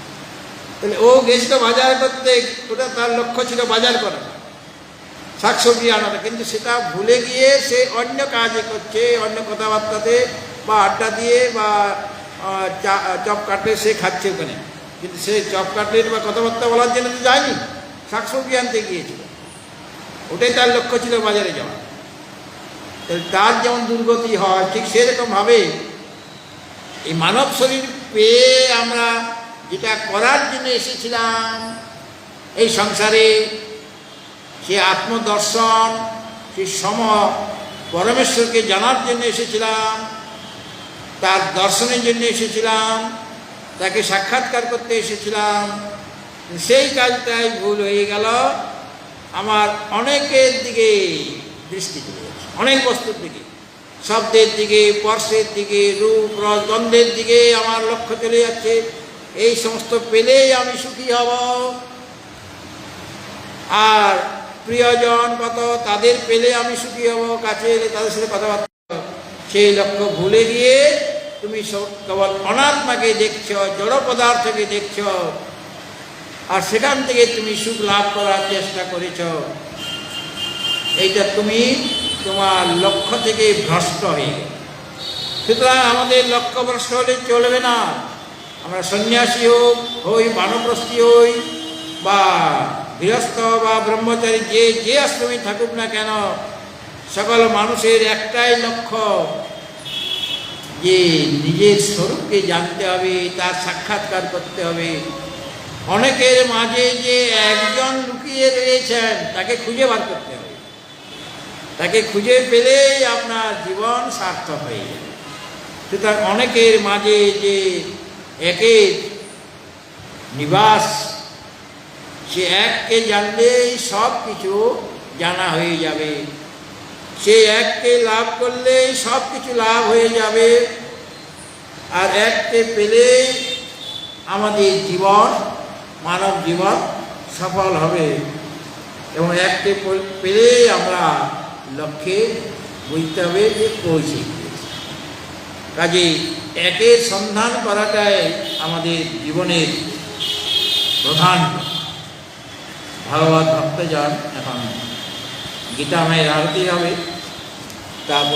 তাহলে ও গেছিল বাজার করতে, ওটা তার লক্ষ্য ছিল বাজার করা, শাকসবজি আনাটা, কিন্তু সেটা ভুলে গিয়ে সে অন্য কাজে করছে, অন্য কথাবার্তাতে বা আড্ডা দিয়ে বা চপ কাটলেট সে খাচ্ছে ওখানে, কিন্তু সে চপ কাটলেট বা কথাবার্তা বলার জন্য তো যায়নি, শাকসবজি আনতে গিয়েছিল, ওটাই তার লক্ষ্য ছিল বাজারে যাওয়া। তার যেমন দুর্গতি হয়, ঠিক সেরকমভাবে এই মানব শরীর পেয়ে আমরা যেটা করার জন্য এসেছিলাম এই সংসারে, সে আত্মদর্শন, সে পরমেশ্বরকে জানার জন্য এসেছিলাম, তার দর্শনের জন্য এসেছিলাম, তাকে সাক্ষাৎকার করতে এসেছিলাম, সেই কাজটাই ভুল হয়ে গেল। আমার অনেকের দিকে দৃষ্টি চলে যাচ্ছে, অনেক বস্তুর দিকে, শব্দের দিকে, স্পর্শের দিকে, রূপ রস গন্ধের দিকে আমার লক্ষ্য চলে যাচ্ছে। এই সমস্ত পেলেই আমি সুখী হব। আর প্রিয়জন কত, তাদের পেলে আমি সুখী হব, কাছে এলে তাদের সাথে কথাবার্তা, সেই লক্ষ্য ভুলে গিয়ে তুমি কেবল অনাত্মাকে দেখছ, জড় পদার্থকে দেখছ, আর সেখান থেকে তুমি সুখ লাভ করার চেষ্টা করেছ। এইটা তুমি তোমার লক্ষ্য থেকে ভ্রষ্ট হয়ে গেল। সুতরাং আমাদের লক্ষ্য ভ্রষ্ট হলে চলবে না। আমরা সন্ন্যাসী হই, বানপ্রস্থী হই, বা গৃহস্থ বা ব্রহ্মচারী, যে আশ্রমে থাকুক না কেন, সকল মানুষের একটাই লক্ষ্য, যে নিজের স্বরূপকে জানতে হবে, তার সাক্ষাৎকার করতে হবে। অনেকের মাঝে যে একজন লুকিয়ে রয়েছেন, তাকে খুঁজে বার করতে হবে। তাকে খুঁজে পেলেই আপনার জীবন সার্থক হয়ে যাবে। সুতরাং অনেকের মাঝে যে একের নিবাস, সে এককে জানলেই সব কিছু জানা হয়ে যাবে। সে এককে লাভ করলেই সব কিছু লাভ হয়ে যাবে। আর এককে পেলেই আমাদের জীবন, মানব জীবন সফল হবে। এবং এককে পেলেই আমরা লক্ষ্যে বুঝতে হবে যে পৌঁছে গিয়েছি। কাজেই একের সন্ধান করাটাই আমাদের জীবনের প্রধান। ভাগবত ভক্তজন এখন গীতাময় আরতি হবে, তারপর